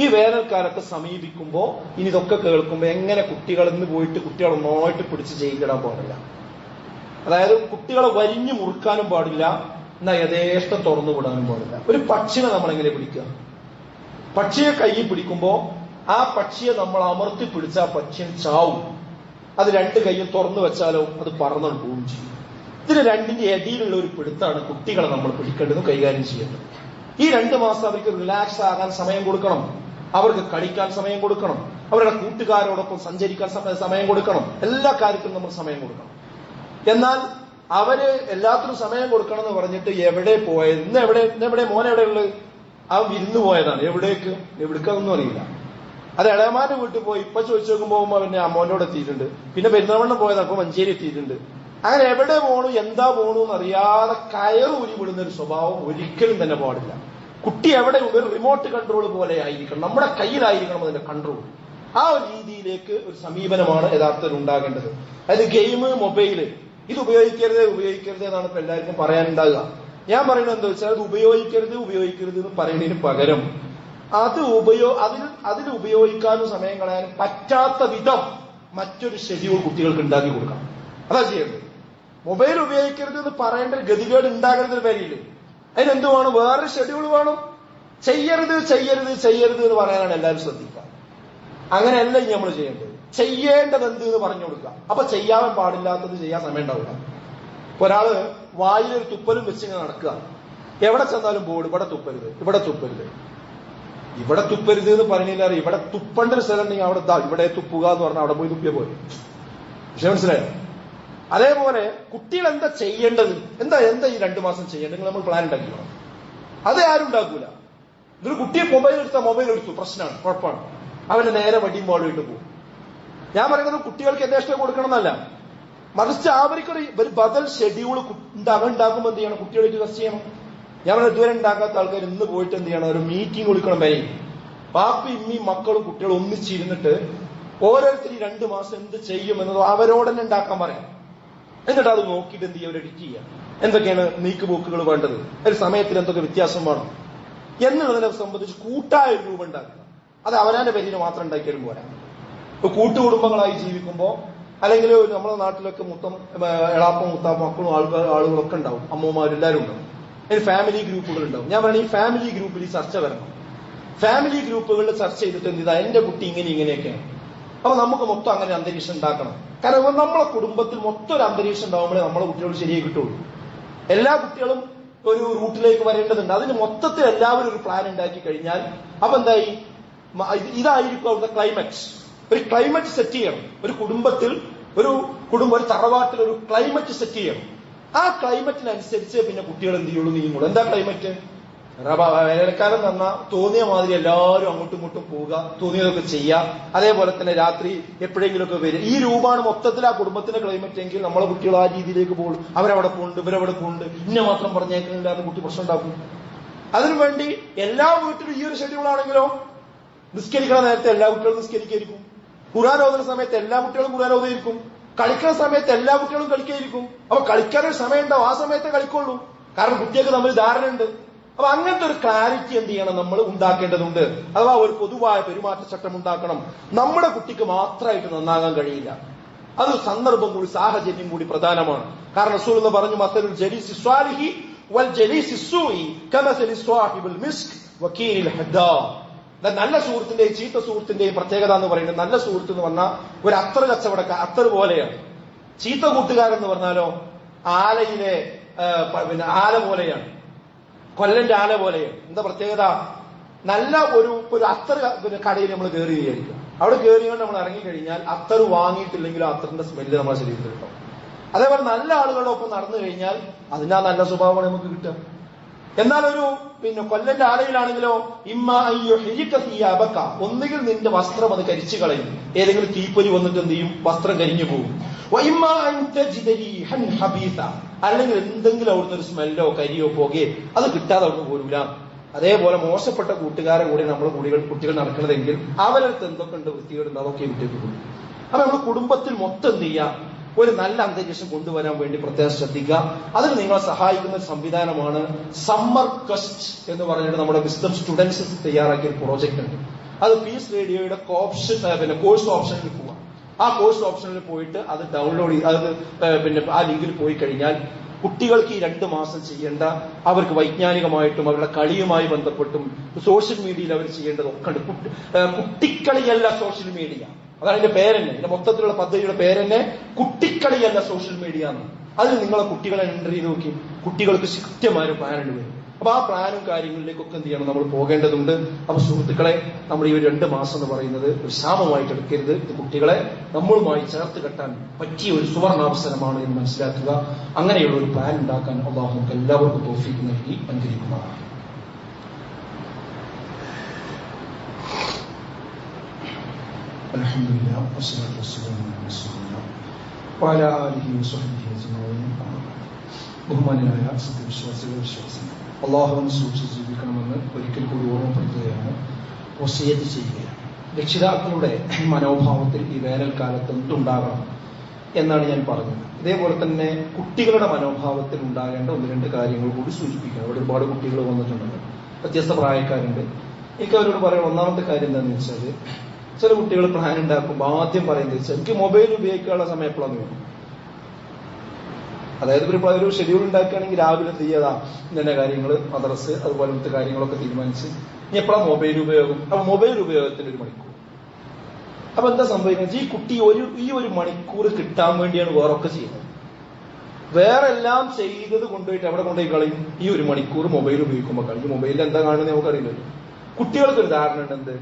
ഈ വേനൽക്കാലത്ത് സമീപിക്കുമ്പോൾ ഇനി ഇതൊക്കെ കേൾക്കുമ്പോൾ എങ്ങനെ കുട്ടികൾ ഇന്ന് പോയിട്ട് കുട്ടികളെ ഒന്നായിട്ട് പിടിച്ച് ചെയ്യിടാൻ പാടില്ല. അതായത് കുട്ടികളെ വരിഞ്ഞു മുറുക്കാനും പാടില്ല, എന്നാൽ യഥേഷ്ടം തുറന്നു വിടാനും പാടില്ല. ഒരു പക്ഷിനെ നമ്മൾ എങ്ങനെ പിടിക്കുക? പക്ഷിയെ കയ്യിൽ പിടിക്കുമ്പോൾ ആ പക്ഷിയെ നമ്മൾ അമർത്തി പിടിച്ചാൽ പക്ഷിയെ ചാവും. അത് 2 കൈയും തുറന്നു വെച്ചാലോ അത് പറന്നു പോവുകയും ചെയ്യും. ഇതിന് 2ന്റെ ഇടയിലുള്ള ഒരു പിടുത്താണ് കുട്ടികളെ നമ്മൾ പിടിക്കേണ്ടതും കൈകാര്യം ചെയ്യേണ്ടത്. ഈ 2 മാസം അവർക്ക് റിലാക്സ് ആകാൻ സമയം കൊടുക്കണം, അവർക്ക് കളിക്കാൻ സമയം കൊടുക്കണം, അവരുടെ കൂട്ടുകാരോടൊപ്പം സഞ്ചരിക്കാൻ സമയം കൊടുക്കണം. എല്ലാ കാര്യത്തിലും നമ്മൾ സമയം കൊടുക്കണം. എന്നാൽ അവര് എല്ലാത്തിനും സമയം കൊടുക്കണം എന്ന് പറഞ്ഞിട്ട് എവിടെ പോയത്? ഇന്നെവിടെ മോൻ എവിടെയുള്ളത്? അവൻ വിരുന്ന് പോയതാണ്. എവിടേക്കാണെന്നും അറിയില്ല. അത് ഇളയമാന്റെ വീട്ടിൽ പോയി. ഇപ്പൊ ചോദിച്ചു നോക്കുമ്പോ പിന്നെ അമ്മോനോട് എത്തിയിട്ടുണ്ട്. പിന്നെ പെരുന്തൽമണ്ണ പോയതാണ്, അപ്പൊ മഞ്ചേരി എത്തിയിട്ടുണ്ട്. അങ്ങനെ എവിടെ പോണു എന്താ പോണു എന്നറിയാതെ കയറൂരി വിടുന്ന ഒരു സ്വഭാവം ഒരിക്കലും തന്നെ പാടില്ല. കുട്ടി എവിടെ ഒരു റിമോട്ട് കൺട്രോൾ പോലെ ആയിരിക്കണം, നമ്മുടെ കയ്യിലായിരിക്കണം അതിന്റെ കൺട്രോൾ. ആ ഒരു രീതിയിലേക്ക് ഒരു സമീപനമാണ് യഥാർത്ഥത്തിൽ ഉണ്ടാകേണ്ടത്. അതായത് ഗെയിം, മൊബൈല് ഇത് ഉപയോഗിക്കരുത് എന്നാണ് ഇപ്പൊ എല്ലാവർക്കും പറയാനുണ്ടാകുക. ഞാൻ പറയുന്നത് എന്താ വെച്ചാൽ അത് ഉപയോഗിക്കരുത് എന്ന് പറയുന്നതിന് പകരം അതിൽ ഉപയോഗിക്കാനും സമയം കളയാനും പറ്റാത്ത വിധം മറ്റൊരു ഷെഡ്യൂൾ കുട്ടികൾക്ക് ഉണ്ടാക്കി കൊടുക്കണം. അതാ ചെയ്യേണ്ടത്. മൊബൈൽ ഉപയോഗിക്കരുത് എന്ന് പറയേണ്ട ഒരു ഗതികേട് ഉണ്ടാകരുതെന്ന് പേരില്ല. അതിനെന്ത് വേണം? വേറെ ഷെഡ്യൂൾ വേണം. ചെയ്യരുത് എന്ന് പറയാനാണ് എല്ലാവരും ശ്രദ്ധിക്കുക. അങ്ങനെയല്ല ഇനി നമ്മൾ ചെയ്യേണ്ടത്. ചെയ്യേണ്ടത് എന്ത് എന്ന് പറഞ്ഞു കൊടുക്കുക. അപ്പൊ ചെയ്യാൻ പാടില്ലാത്തത് ചെയ്യാൻ സമയം ഉണ്ടാവില്ല. ഒരാള് വായിലൊരു തുപ്പലും വെച്ച് ഇങ്ങനെ നടക്കുക. എവിടെ ചെന്നാലും ബോർഡ് ഇവിടെ തുപ്പരുത് എന്ന് പറഞ്ഞില്ല. ഇവിടെ തുപ്പേണ്ട ഒരു സ്ഥലം ഉണ്ടെങ്കിൽ അവിടെ ഇവിടെ തുപ്പുക എന്ന് പറഞ്ഞാൽ അവിടെ പോയി തുപ്പിയ പോലെ. പക്ഷെ മനസ്സിലായോ? അതേപോലെ കുട്ടികൾ എന്താ ചെയ്യേണ്ടത്, എന്താ ഈ 2 മാസം ചെയ്യേണ്ടത് നമ്മൾ പ്ലാൻ ഉണ്ടാക്കിക്കണം. അത് ആരും ഉണ്ടാക്കൂല. ഇതൊരു കുട്ടിയെ മൊബൈൽ എടുത്തു പ്രശ്നമാണ്, കുഴപ്പമാണ്. അവന് നേരെ വടിയും ബോളും പോകും. ഞാൻ പറയുന്നത് കുട്ടികൾക്ക് യഥേഷ്ടം കൊടുക്കണം എന്നല്ല, മറിച്ച് അവർക്കൊരു ബദൽ ഷെഡ്യൂൾ ഉണ്ടാക്കുമ്പോൾ എന്ത് ചെയ്യണം? കുട്ടികൾക്ക് റെസ്റ്റ് ചെയ്യണം. ഞാൻ പറഞ്ഞ ഇതുവരെ ഉണ്ടാക്കാത്ത ആൾക്കാർ ഇന്ന് പോയിട്ട് എന്ത് ചെയ്യണം? ഒരു മീറ്റിംഗ് വിളിക്കണം. വരെ പാപ്പി ഇമ്മയും മക്കളും കുട്ടികളും ഒന്നിച്ചിരുന്നിട്ട് ഓരോരുത്തർ 2 മാസം എന്ത് ചെയ്യുമെന്നത് അവരോട് തന്നെ ഉണ്ടാക്കാൻ പറയാം. എന്നിട്ട് അത് നോക്കിയിട്ട് എന്ത് ചെയ്യുക? ഒരു എഡിറ്റ് ചെയ്യുക. എന്തൊക്കെയാണ് നീക്കുപോക്കുകൾ വേണ്ടത്, ഒരു സമയത്തിൽ എന്തൊക്കെ വ്യത്യാസം വേണം എന്നുള്ളതിനെ സംബന്ധിച്ച് കൂട്ടായ ഒരു രൂപം ഉണ്ടാക്കുക. അത് അവനാന്റെ പേരിന് മാത്രം ഉണ്ടാക്കിയാലും പോരാ. ഇപ്പൊ കൂട്ടുകുടുംബങ്ങളായി ജീവിക്കുമ്പോൾ, അല്ലെങ്കിൽ നമ്മുടെ നാട്ടിലൊക്കെ എളാപ്പം മുത്താപ്പ മക്കളും ആളുകളൊക്കെ ഉണ്ടാവും, അമ്മമാരെല്ലാവരും ഉണ്ടാവും. അതിന് ഫാമിലി ഗ്രൂപ്പുകൾ ഉണ്ടാവും. ഞാൻ പറയുന്നത് ഈ ഫാമിലി ഗ്രൂപ്പിൽ ഈ ചർച്ച വരണം. ഫാമിലി ഗ്രൂപ്പുകളിൽ ചർച്ച ചെയ്തിട്ട് എന്ത് ചെയ്താൽ എന്റെ കുട്ടി ഇങ്ങനെയൊക്കെയാണ്. അപ്പൊ നമുക്ക് മൊത്തം അങ്ങനെ അന്തരീക്ഷം ഉണ്ടാക്കണം. കാരണം നമ്മളെ കുടുംബത്തിൽ മൊത്തം ഒരു അന്തരീക്ഷം ഉണ്ടാവുമ്പോഴേ നമ്മളെ കുട്ടികൾ ശരിയായി കിട്ടുള്ളൂ. എല്ലാ കുട്ടികളും ഒരു റൂട്ടിലേക്ക് വരേണ്ടതുണ്ട്. അതിന് മൊത്തത്തിൽ എല്ലാവരും ഒരു പ്ലാൻ ഉണ്ടാക്കി കഴിഞ്ഞാൽ അപ്പൊ എന്തായി? ഇതായിരിക്കും അവിടുത്തെ ക്ലൈമറ്റ്. ഒരു ക്ലൈമറ്റ് സെറ്റ് ചെയ്യണം. ഒരു കുടുംബത്തിൽ ഒരു തറവാട്ടിൽ ഒരു ക്ലൈമറ്റ് സെറ്റ് ചെയ്യണം. ആ ക്ലൈമറ്റിനനുസരിച്ച് പിന്നെ കുട്ടികൾ എന്ത് ചെയ്യുള്ളൂ, നീങ്ങുള്ളൂ. എന്താ ക്ലൈമറ്റ്? വേനൽക്കാലം തന്ന തോന്നിയ മാതിരി എല്ലാവരും അങ്ങോട്ടും ഇങ്ങോട്ടും പോവുക, തോന്നിയതൊക്കെ ചെയ്യുക. അതേപോലെ തന്നെ രാത്രി എപ്പോഴെങ്കിലുമൊക്കെ വരിക. ഈ രൂപമാണ് മൊത്തത്തിൽ ആ കുടുംബത്തിന്റെ ക്ലൈമറ്റ് എങ്കിൽ നമ്മളെ കുട്ടികൾ ആ രീതിയിലേക്ക് പോകും. അവരവിടെ പോകുന്നുണ്ട്, ഇവരവിടെ പോകുന്നുണ്ട്, ഇന്നെ മാത്രം പറഞ്ഞേക്കുന്നില്ലാതെ കുട്ടി പ്രശ്നം ഉണ്ടാക്കും. അതിനുവേണ്ടി എല്ലാ വീട്ടിലും ഈ ഒരു ഷെഡ്യൂളാണെങ്കിലോ നിസ്കരിക്കണ നേരത്തെ എല്ലാ കുട്ടികളും നിസ്കരിക്കായിരിക്കും. ഖുർആൻ ഓതുന്ന സമയത്ത് എല്ലാ കുട്ടികളും ഖുർആൻ ഓതിയിരിക്കും. കളിക്കുന്ന സമയത്ത് എല്ലാ കുട്ടികളും കളിക്കായിരിക്കും. അപ്പൊ കളിക്കാനൊരു സമയം ഉണ്ടാവും, ആ സമയത്തെ കളിക്കുള്ളൂ. കാരണം കുട്ടികൾക്ക് തമ്മിൽ ധാരണ ഉണ്ട്. അപ്പൊ അങ്ങനത്തെ ഒരു ക്ലാരിറ്റി എന്ത് ചെയ്യണം? നമ്മൾ ഉണ്ടാക്കേണ്ടതുണ്ട്. അഥവാ ഒരു പൊതുവായ പെരുമാറ്റച്ചട്ടം ഉണ്ടാക്കണം. നമ്മുടെ കുട്ടിക്ക് മാത്രമായിട്ട് നന്നാകാൻ കഴിയില്ല. അത് സന്ദർഭം കൂടി സാഹചര്യം കൂടി പ്രധാനമാണ്. കാരണം റസൂൽ എന്ന് പറഞ്ഞു, മസലുൽ ജലീസി സ്വാലിഹി വൽ ജലീസി സൂഇ കമസലി സ്വാഹിബുൽ മിസ്ക് വകീലിൽ ഹദ്ദാ. നല്ല സുഹൃത്തിന്റെയും ചീത്ത സുഹൃത്തിന്റെയും പ്രത്യേകത എന്ന് പറയുന്നത്, നല്ല സുഹൃത്ത് എന്ന് പറഞ്ഞാൽ ഒരു അത്തർ കച്ചവടക്കാർ, അത്തർ പോലെയാണ്. ചീത്ത കൂട്ടുകാരെന്ന് പറഞ്ഞാലോ ആലയിലെ ആല പോലെയാണ്, കൊല്ലന്റെ ആല പോലെയാണ്. എന്താ പ്രത്യേകത? നല്ല ഒരു അത്തർ കടയിൽ നമ്മൾ കയറി വിചാരിക്കും. അവിടെ കയറിയോണ്ട് നമ്മൾ ഇറങ്ങിക്കഴിഞ്ഞാൽ അത്തർ വാങ്ങിയിട്ടില്ലെങ്കിലും അത്തറിന്റെ സ്മെല്ല് നമ്മുടെ ശരീരത്തിൽ കിട്ടും. അതേപോലെ നല്ല ആളുകളുടെ ഒപ്പം നടന്നു കഴിഞ്ഞാൽ അതിനാ നല്ല സ്വഭാവമാണ് നമുക്ക് കിട്ടുക. എന്നാൽ ഒരു കൊല്ലന്റെ ആലയിലാണെങ്കിലോ ഒന്നുകിൽ നിന്റെ വസ്ത്രം അത് കരിച്ചു കളയും, ഏതെങ്കിലും തീപ്പൊരി വന്നിട്ട് എന്ത് ചെയ്യും? വസ്ത്രം കരിഞ്ഞു പോകും. അല്ലെങ്കിൽ എന്തെങ്കിലും അവിടുത്തെ ഒരു സ്മെല്ലോ കരിയോ പുകയോ അത് കിട്ടാതെ അവിടുന്ന് പോരൂല. അതേപോലെ മോശപ്പെട്ട കൂട്ടുകാരെ കൂടെ നമ്മൾ കുട്ടികൾ നടക്കണതെങ്കിൽ അവരടുത്ത് എന്തൊക്കെ ഉണ്ട് വൃത്തികേടുണ്ട് അതൊക്കെ വിട്ടേക്ക് പോകും. അപ്പൊ നമ്മൾ കുടുംബത്തിൽ മൊത്തം എന്ത് ചെയ്യാം? ഒരു നല്ല അന്തരീക്ഷം കൊണ്ടുവരാൻ വേണ്ടി പ്രത്യേകം ശ്രദ്ധിക്കുക. അതിന് നിങ്ങളെ സഹായിക്കുന്ന ഒരു സംവിധാനമാണ് സമ്മർ ക്വസ്റ്റ് എന്ന് പറഞ്ഞിട്ട് നമ്മുടെ വിസ്ഡം സ്റ്റുഡൻസ് തയ്യാറാക്കിയ ഒരു പ്രോജക്റ്റ് ഉണ്ട്. അത് പീസ് റേഡിയോയുടെ കോഴ്സ് ഓപ്ഷനിൽ പോവാം. ആ കോഴ്സ് ഓപ്ഷനിൽ പോയിട്ട് അത് ഡൗൺലോഡ് ചെയ്ത് ആ ലിങ്കിൽ പോയി കഴിഞ്ഞാൽ കുട്ടികൾക്ക് ഈ 2 മാസം ചെയ്യേണ്ട, അവർക്ക് വൈജ്ഞാനികമായിട്ടും അവരുടെ കളിയുമായി ബന്ധപ്പെട്ടും സോഷ്യൽ മീഡിയയിൽ അവർ ചെയ്യേണ്ടതൊക്കെ ഉണ്ട്. കുട്ടിക്കളിയല്ല സോഷ്യൽ മീഡിയ, അതാണ് അതിന്റെ പേരെന്നെ, ഇതിന്റെ മൊത്തത്തിലുള്ള പദ്ധതിയുടെ പേരെന്നെ കുട്ടിക്കളിയല്ല സോഷ്യൽ മീഡിയ എന്ന്. അതിൽ നിങ്ങളെ കുട്ടികളെ എൻ്റർ ചെയ്ത് നോക്കി കുട്ടികൾക്ക് കൃത്യമായ ഒരു പ്ലാൻ ഉണ്ട്. അപ്പൊ ആ പ്ലാനും കാര്യങ്ങളിലേക്കൊക്കെ എന്ത് ചെയ്യണം? നമ്മൾ പോകേണ്ടതുണ്ട്. അപ്പൊ സുഹൃത്തുക്കളെ, നമ്മൾ ഈ 2 മാസം എന്ന് പറയുന്നത് ഒരു ശാപമായിട്ട് എടുക്കരുത്. ഇത് കുട്ടികളെ നമ്മളുമായി ചേർത്ത് കെട്ടാൻ പറ്റിയ ഒരു സുവർണാവസരമാണ് എന്ന് മനസ്സിലാക്കുക. അങ്ങനെയുള്ള ഒരു പ്ലാൻ ഉണ്ടാക്കാൻ അല്ലാഹു നമുക്ക് എല്ലാവർക്കും തൗഫീഖ് നൽകി അനുഗ്രഹിക്കുമാറാകട്ടെ. അൽഹംദുലില്ലാഹ് വസ്സലാത്തു വസ്സലാമു അലാ റസൂലില്ലാഹ് വഅലാ ആലിഹി വസഹ്ബിഹി അജ്മഈൻ. ബഹുമാന്യനായ സത്യവിശ്വാസികൾ, അള്ളാഹുവിനെ സൂക്ഷിച്ച് ജീവിക്കണമെന്ന് ഒരിക്കൽ കൂടി ഓർമ്മപ്പെടുത്തുകയാണ്, വസിയത്ത് ചെയ്യുകയാണ്. രക്ഷിതാക്കളുടെ മനോഭാവത്തിൽ ഈ വേനൽക്കാലത്ത് എന്തുണ്ടാകണം എന്നാണ് ഞാൻ പറഞ്ഞത്. ഇതേപോലെ തന്നെ കുട്ടികളുടെ മനോഭാവത്തിൽ ഉണ്ടാകേണ്ട ഒന്ന് രണ്ട് കാര്യങ്ങൾ കൂടി സൂചിപ്പിക്കണം. അവിടെ ഒരുപാട് കുട്ടികൾ വന്നിട്ടുണ്ടല്ലോ, വ്യത്യസ്ത പ്രായക്കാരുണ്ട്. എനിക്ക് അവരോട് പറയാം, ഒന്നാമത്തെ കാര്യം എന്താണെന്ന് വെച്ചാൽ, ചില കുട്ടികൾ പ്ലാൻ ഉണ്ടാക്കുമ്പോൾ ആദ്യം പറയുന്നത് വെച്ചാൽ എനിക്ക് മൊബൈൽ ഉപയോഗിക്കാനുള്ള സമയം എപ്പോഴാണ് വേണം. അതായത് ഒരു ഷെഡ്യൂൾ ഉണ്ടാക്കുകയാണെങ്കിൽ രാവിലെ തീയതാ ഇന്ന കാര്യങ്ങൾ, മദ്രസ് അതുപോലത്തെ കാര്യങ്ങളൊക്കെ തീരുമാനിച്ച് ഇനി എപ്പോഴാണ് മൊബൈൽ ഉപയോഗം. അപ്പൊ മൊബൈൽ ഉപയോഗത്തിന് 1 മണിക്കൂർ. അപ്പൊ എന്താ സംഭവിക്കുന്നത്? ഈ കുട്ടി ഈ 1 മണിക്കൂർ കിട്ടാൻ വേണ്ടിയാണ് വേറൊക്കെ ചെയ്യുന്നത്. വേറെ എല്ലാം ചെയ്തത് കൊണ്ടുപോയിട്ട് എവിടെ കൊണ്ടുപോയി കളയും? ഈ 1 മണിക്കൂർ മൊബൈൽ ഉപയോഗിക്കുമ്പോൾ കളയും. മൊബൈലിൽ എന്താ കാണുന്നത് നമുക്കറിയില്ലല്ലോ. കുട്ടികൾക്ക് ഒരു ധാരണ ഉണ്ട്, എന്ത്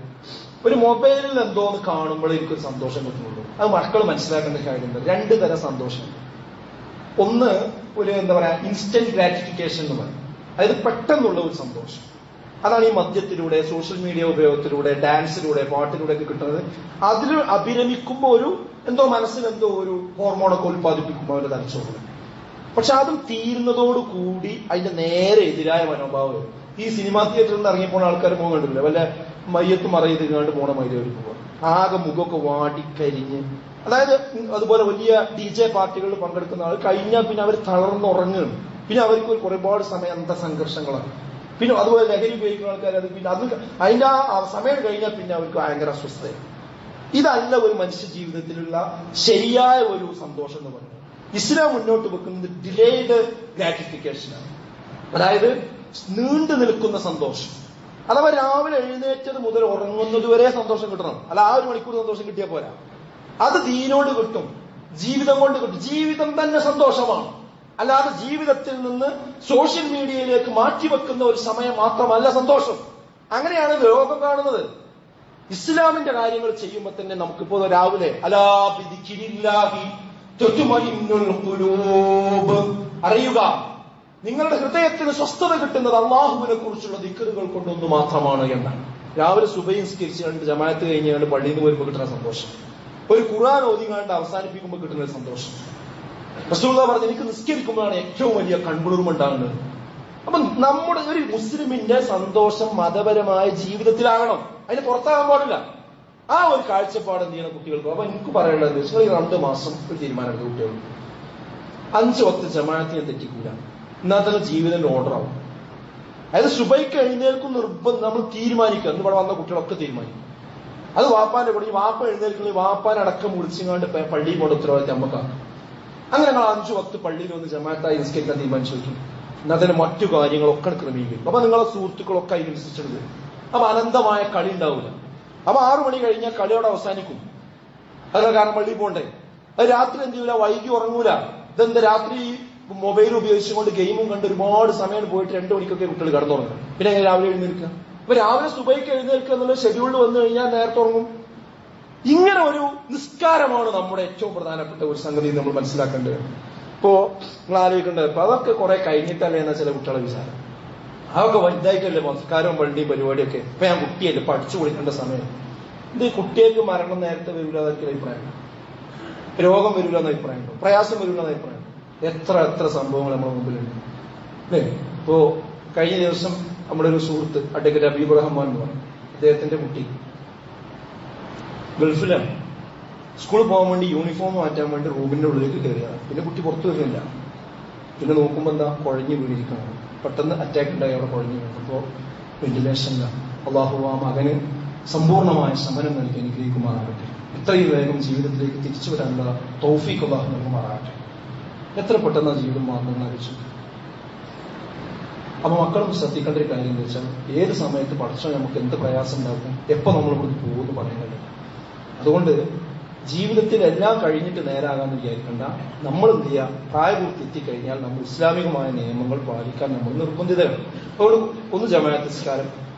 ഒരു മൊബൈലിൽ എന്തോന്ന് കാണുമ്പോഴേ എനിക്കൊരു സന്തോഷം കിട്ടുന്നുള്ളൂ. അത് മക്കൾ മനസ്സിലാക്കേണ്ട കാര്യമുണ്ട്. 2 തരം സന്തോഷമുണ്ട്. ഒന്ന് ഒരു എന്താ പറയാ ഇൻസ്റ്റന്റ് ഗ്രാറ്റിഫിക്കേഷൻ എന്ന് പറയും, അതായത് പെട്ടെന്നുള്ള ഒരു സന്തോഷം. അതാണ് ഈ മദ്യത്തിലൂടെ, സോഷ്യൽ മീഡിയ ഉപയോഗത്തിലൂടെ, ഡാൻസിലൂടെ, പാട്ടിലൂടെ ഒക്കെ കിട്ടുന്നത്. അതിൽ അഭിരമിക്കുമ്പോൾ എന്തോ മനസ്സിലെന്തോ ഒരു ഹോർമോണൊക്കെ ഉത്പാദിപ്പിക്കുമ്പോൾ അവരുടെ തലച്ചോറ്. പക്ഷെ അതും തീരുന്നതോടുകൂടി അതിന്റെ നേരെ എതിരായ മനോഭാവം. ഈ സിനിമാ തിയേറ്ററിൽ നിന്ന് ഇറങ്ങിപ്പോണ ആൾക്കാർ പോകുന്നുണ്ടല്ലോ, വല്ല മയ്യത്ത് മറയത് കണ്ട് പോണ മൈലവർക്ക് പോകാം. ആകെ മുഖമൊക്കെ വാടിക്കരിഞ്ഞ്, അതായത് അതുപോലെ വലിയ DJ പാർട്ടികളിൽ പങ്കെടുക്കുന്ന ആൾ കഴിഞ്ഞാൽ പിന്നെ അവർ തളർന്നുറങ്ങുകയാണ്. പിന്നെ അവർക്ക് ഒരുപാട് സമയം സംഘർഷങ്ങളാണ്. പിന്നെ അതുപോലെ ലഹരി ഉപയോഗിക്കുന്ന ആൾക്കാർ അത് പിന്നെ അതിന്റെ ആ സമയം കഴിഞ്ഞാൽ പിന്നെ അവർക്ക് ഭയങ്കര അസ്വസ്ഥതയാണ്. ഇതല്ല ഒരു മനുഷ്യ ജീവിതത്തിലുള്ള ശരിയായ ഒരു സന്തോഷം എന്ന് പറയുന്നത്. ഇസ്ലാം മുന്നോട്ട് വെക്കുന്നത് ഡിലേഡ് ഗ്രാറ്റിഫിക്കേഷനാണ്. അതായത് നീണ്ടു നിൽക്കുന്ന സന്തോഷം. അഥവാ രാവിലെ എഴുന്നേറ്റത് മുതൽ ഉറങ്ങുന്നത് വരെ സന്തോഷം കിട്ടണം. അല്ല ആ 1 മണിക്കൂർ സന്തോഷം കിട്ടിയാൽ പോരാ. അത് ദീനോട് കിട്ടും, ജീവിതം കൊണ്ട് കിട്ടും. ജീവിതം തന്നെ സന്തോഷമാണ്. അല്ലാതെ ജീവിതത്തിൽ നിന്ന് സോഷ്യൽ മീഡിയയിലേക്ക് മാറ്റിവെക്കുന്ന ഒരു സമയം മാത്രമല്ല സന്തോഷം. അങ്ങനെയാണ് ലോകം കാണുന്നത്. ഇസ്ലാമിന്റെ കാര്യങ്ങൾ ചെയ്യുമ്പോൾ തന്നെ നമുക്കിപ്പോ രാവിലെ അലാ ബിദിക്രില്ലാഹി തത്മഇന്നുൽ ഖുലൂബ്, അറിയുക നിങ്ങളുടെ ഹൃദയത്തിന് സ്വസ്ഥത കിട്ടുന്നത് അള്ളാഹുവിനെ കുറിച്ചുള്ള ദിക്റുകൾ കൊണ്ടൊന്നു മാത്രമാണ് എന്നാണ്. രാവിലെ സുബഹി നിസ്കരിച്ച് 2 ജമാഅത്ത് കഴിഞ്ഞ് പള്ളിയിൽ നിന്ന് വരുമ്പോൾ കിട്ടുന്ന സന്തോഷം, ഒരു ഖുർആൻ ഓതിങ്ങാണ്ട് അവസാനിപ്പിക്കുമ്പോൾ കിട്ടുന്ന ഒരു സന്തോഷം. റസൂലുള്ളാഹി പറഞ്ഞു, എനിക്ക് നിസ്കരിക്കുമ്പോഴാണ് ഏറ്റവും വലിയ കൺകുളിർമ. അപ്പൊ നമ്മുടെ ഒരു മുസ്ലിമിന്റെ സന്തോഷം മതപരമായ ജീവിതത്തിലാകണം, അതിന് പുറത്താകാൻ പാടില്ല. ആ ഒരു കാഴ്ചപ്പാട് എന്ത് ചെയ്യണം കുട്ടികൾക്ക്. അപ്പൊ എനിക്ക് പറയാനുള്ളത്, നിങ്ങൾ ഈ 2 മാസം ഒരു തീരുമാനം എടുക്കും. കുട്ടികൾക്ക് 5 വക്ത് ജമാഅത്തിനെ തെറ്റിക്കൂല, എന്നാൽ തന്നെ ജീവിതം ഓർഡർ ആവും. അതായത് സുബൈക്ക് എഴുന്നേൽക്കും നിർബന്ധം നമ്മൾ തീരുമാനിക്കുക. എന്ന് ഇവിടെ വന്ന കുട്ടികളൊക്കെ തീരുമാനിക്കും. അത് വാപ്പാന്റെ കൂടെ, ഈ വാപ്പ എഴുന്നേൽക്കുന്ന വാപ്പാനടക്കം വിളിച്ചുകൊണ്ട് പള്ളിയിൽ കൊണ്ട് ഉത്തരവാദിത്തം നമുക്കാണ്. അങ്ങനെ ഞങ്ങൾ 5 വക്ത് പള്ളിയിൽ വന്ന് ജമാഅത്തായി നിസ്കരിക്കാൻ തീരുമാനിച്ചു വയ്ക്കും. എന്നാൽ തന്നെ മറ്റു കാര്യങ്ങളൊക്കെ ക്രമീകരിക്കും. അപ്പൊ നിങ്ങളെ സുഹൃത്തുക്കളൊക്കെ അതിനനുസരിച്ചെടുക്കും. അപ്പൊ അനന്തമായ കളി ഉണ്ടാവില്ല. അപ്പൊ 6 മണി കഴിഞ്ഞാൽ കളിയോടെ അവസാനിക്കും. അതിന് കാരണം പള്ളിയിൽ പോകണ്ടേ. അത് രാത്രി എന്ത് ചെയ്യൂല, വൈകി ഉറങ്ങൂല. ഇതെന്താ രാത്രി മൊബൈൽ ഉപയോഗിച്ചുകൊണ്ട് ഗെയിമും കണ്ട് ഒരുപാട് സമയം പോയിട്ട് 2 മണിക്കൊക്കെ കുട്ടികൾ കിടന്നുറങ്ങും. പിന്നെ രാവിലെ എഴുന്നേൽക്കുക. അപ്പൊ രാവിലെ സുബൈക്ക് എഴുന്നേൽക്കുക എന്നുള്ള ഷെഡ്യൂളിൽ വന്നു കഴിഞ്ഞാൽ നേരത്തെ ഉറങ്ങും. ഇങ്ങനെ ഒരു നിസ്കാരമാണ് നമ്മുടെ ഏറ്റവും പ്രധാനപ്പെട്ട ഒരു സംഗതി നമ്മൾ മനസ്സിലാക്കേണ്ടത്. ഇപ്പോ നിങ്ങൾ ആലോചിക്കേണ്ടത്, അപ്പൊ അതൊക്കെ കുറെ കഴിഞ്ഞിട്ടല്ലേ എന്നാ ചില കുട്ടികളെ വിചാരം. അതൊക്കെ വലുതായിട്ടല്ലേ സംസ്കാരവും പള്ളിയും പരിപാടിയൊക്കെ. ഇപ്പൊ ഞാൻ കുട്ടിയല്ലേ, പഠിച്ചു കൊടുക്കേണ്ട സമയം. ഇത് കുട്ടികൾക്ക് മരണം നേരത്തെ വരില്ല എന്നൊക്കെ അഭിപ്രായം, രോഗം വരില്ല എന്ന അഭിപ്രായമുണ്ടോ, പ്രയാസം വരില്ല എന്ന അഭിപ്രായം. എത്ര സംഭവങ്ങൾ നമ്മുടെ മുമ്പിലുണ്ട് അല്ലേ. ഇപ്പോ കഴിഞ്ഞ ദിവസം നമ്മുടെ ഒരു സുഹൃത്ത് അഡ്വക്കേറ്റ് ഹബീബ് റഹ്മാൻ എന്ന് പറയും, അദ്ദേഹത്തിന്റെ കുട്ടി ഗൾഫിലാണ്. സ്കൂളിൽ പോകാൻ വേണ്ടി യൂണിഫോം മാറ്റാൻ വേണ്ടി റൂമിന്റെ ഉള്ളിലേക്ക് കയറിയാണ്. പിന്നെ കുട്ടി പുറത്തു വരുന്നില്ല. പിന്നെ നോക്കുമ്പോൾ എന്താ, കുഴഞ്ഞു വീണിരിക്കണം. പെട്ടെന്ന് അറ്റാക്ക് ഉണ്ടായി, അവിടെ കുഴഞ്ഞു വീണു. അപ്പോ വെന്റിലേഷനില്ല. അള്ളാഹു ആ മകന് സമ്പൂർണമായ ശമനം നൽകി അനുഗ്രഹിക്കുമാറാകട്ടെ. ഇത്രയും വേഗം ജീവിതത്തിലേക്ക് തിരിച്ചു വരാനുള്ള തൗഫീഖ് അള്ളാഹു നൽകുമാറാകട്ടെ. എത്ര പെട്ടെന്ന് ജീവിതം മാറുന്ന ആലോചിച്ചു. അപ്പൊ മക്കളും ശ്രദ്ധിക്കേണ്ട ഒരു കാര്യം എന്താ വെച്ചാൽ, ഏത് സമയത്ത് പഠിച്ചാൽ നമുക്ക് എന്ത് പ്രയാസം ഉണ്ടാക്കും, എപ്പോ നമ്മൾ ഇവിടുന്ന് പോകുമെന്ന് പറയുന്നത്. അതുകൊണ്ട് ജീവിതത്തിൽ എല്ലാം കഴിഞ്ഞിട്ട് നേരാകാന്ന് വിചാരിക്കേണ്ട. നമ്മൾ എന്ത് ചെയ്യുക, പ്രായപൂർത്തി എത്തിക്കഴിഞ്ഞാൽ നമ്മൾ ഇസ്ലാമികമായ നിയമങ്ങൾ പാലിക്കാൻ നമ്മൾ നിർബന്ധിതരാണ്. അതുകൊണ്ട് ഒന്ന് ജമാഅത്ത് നിസ്കാരം,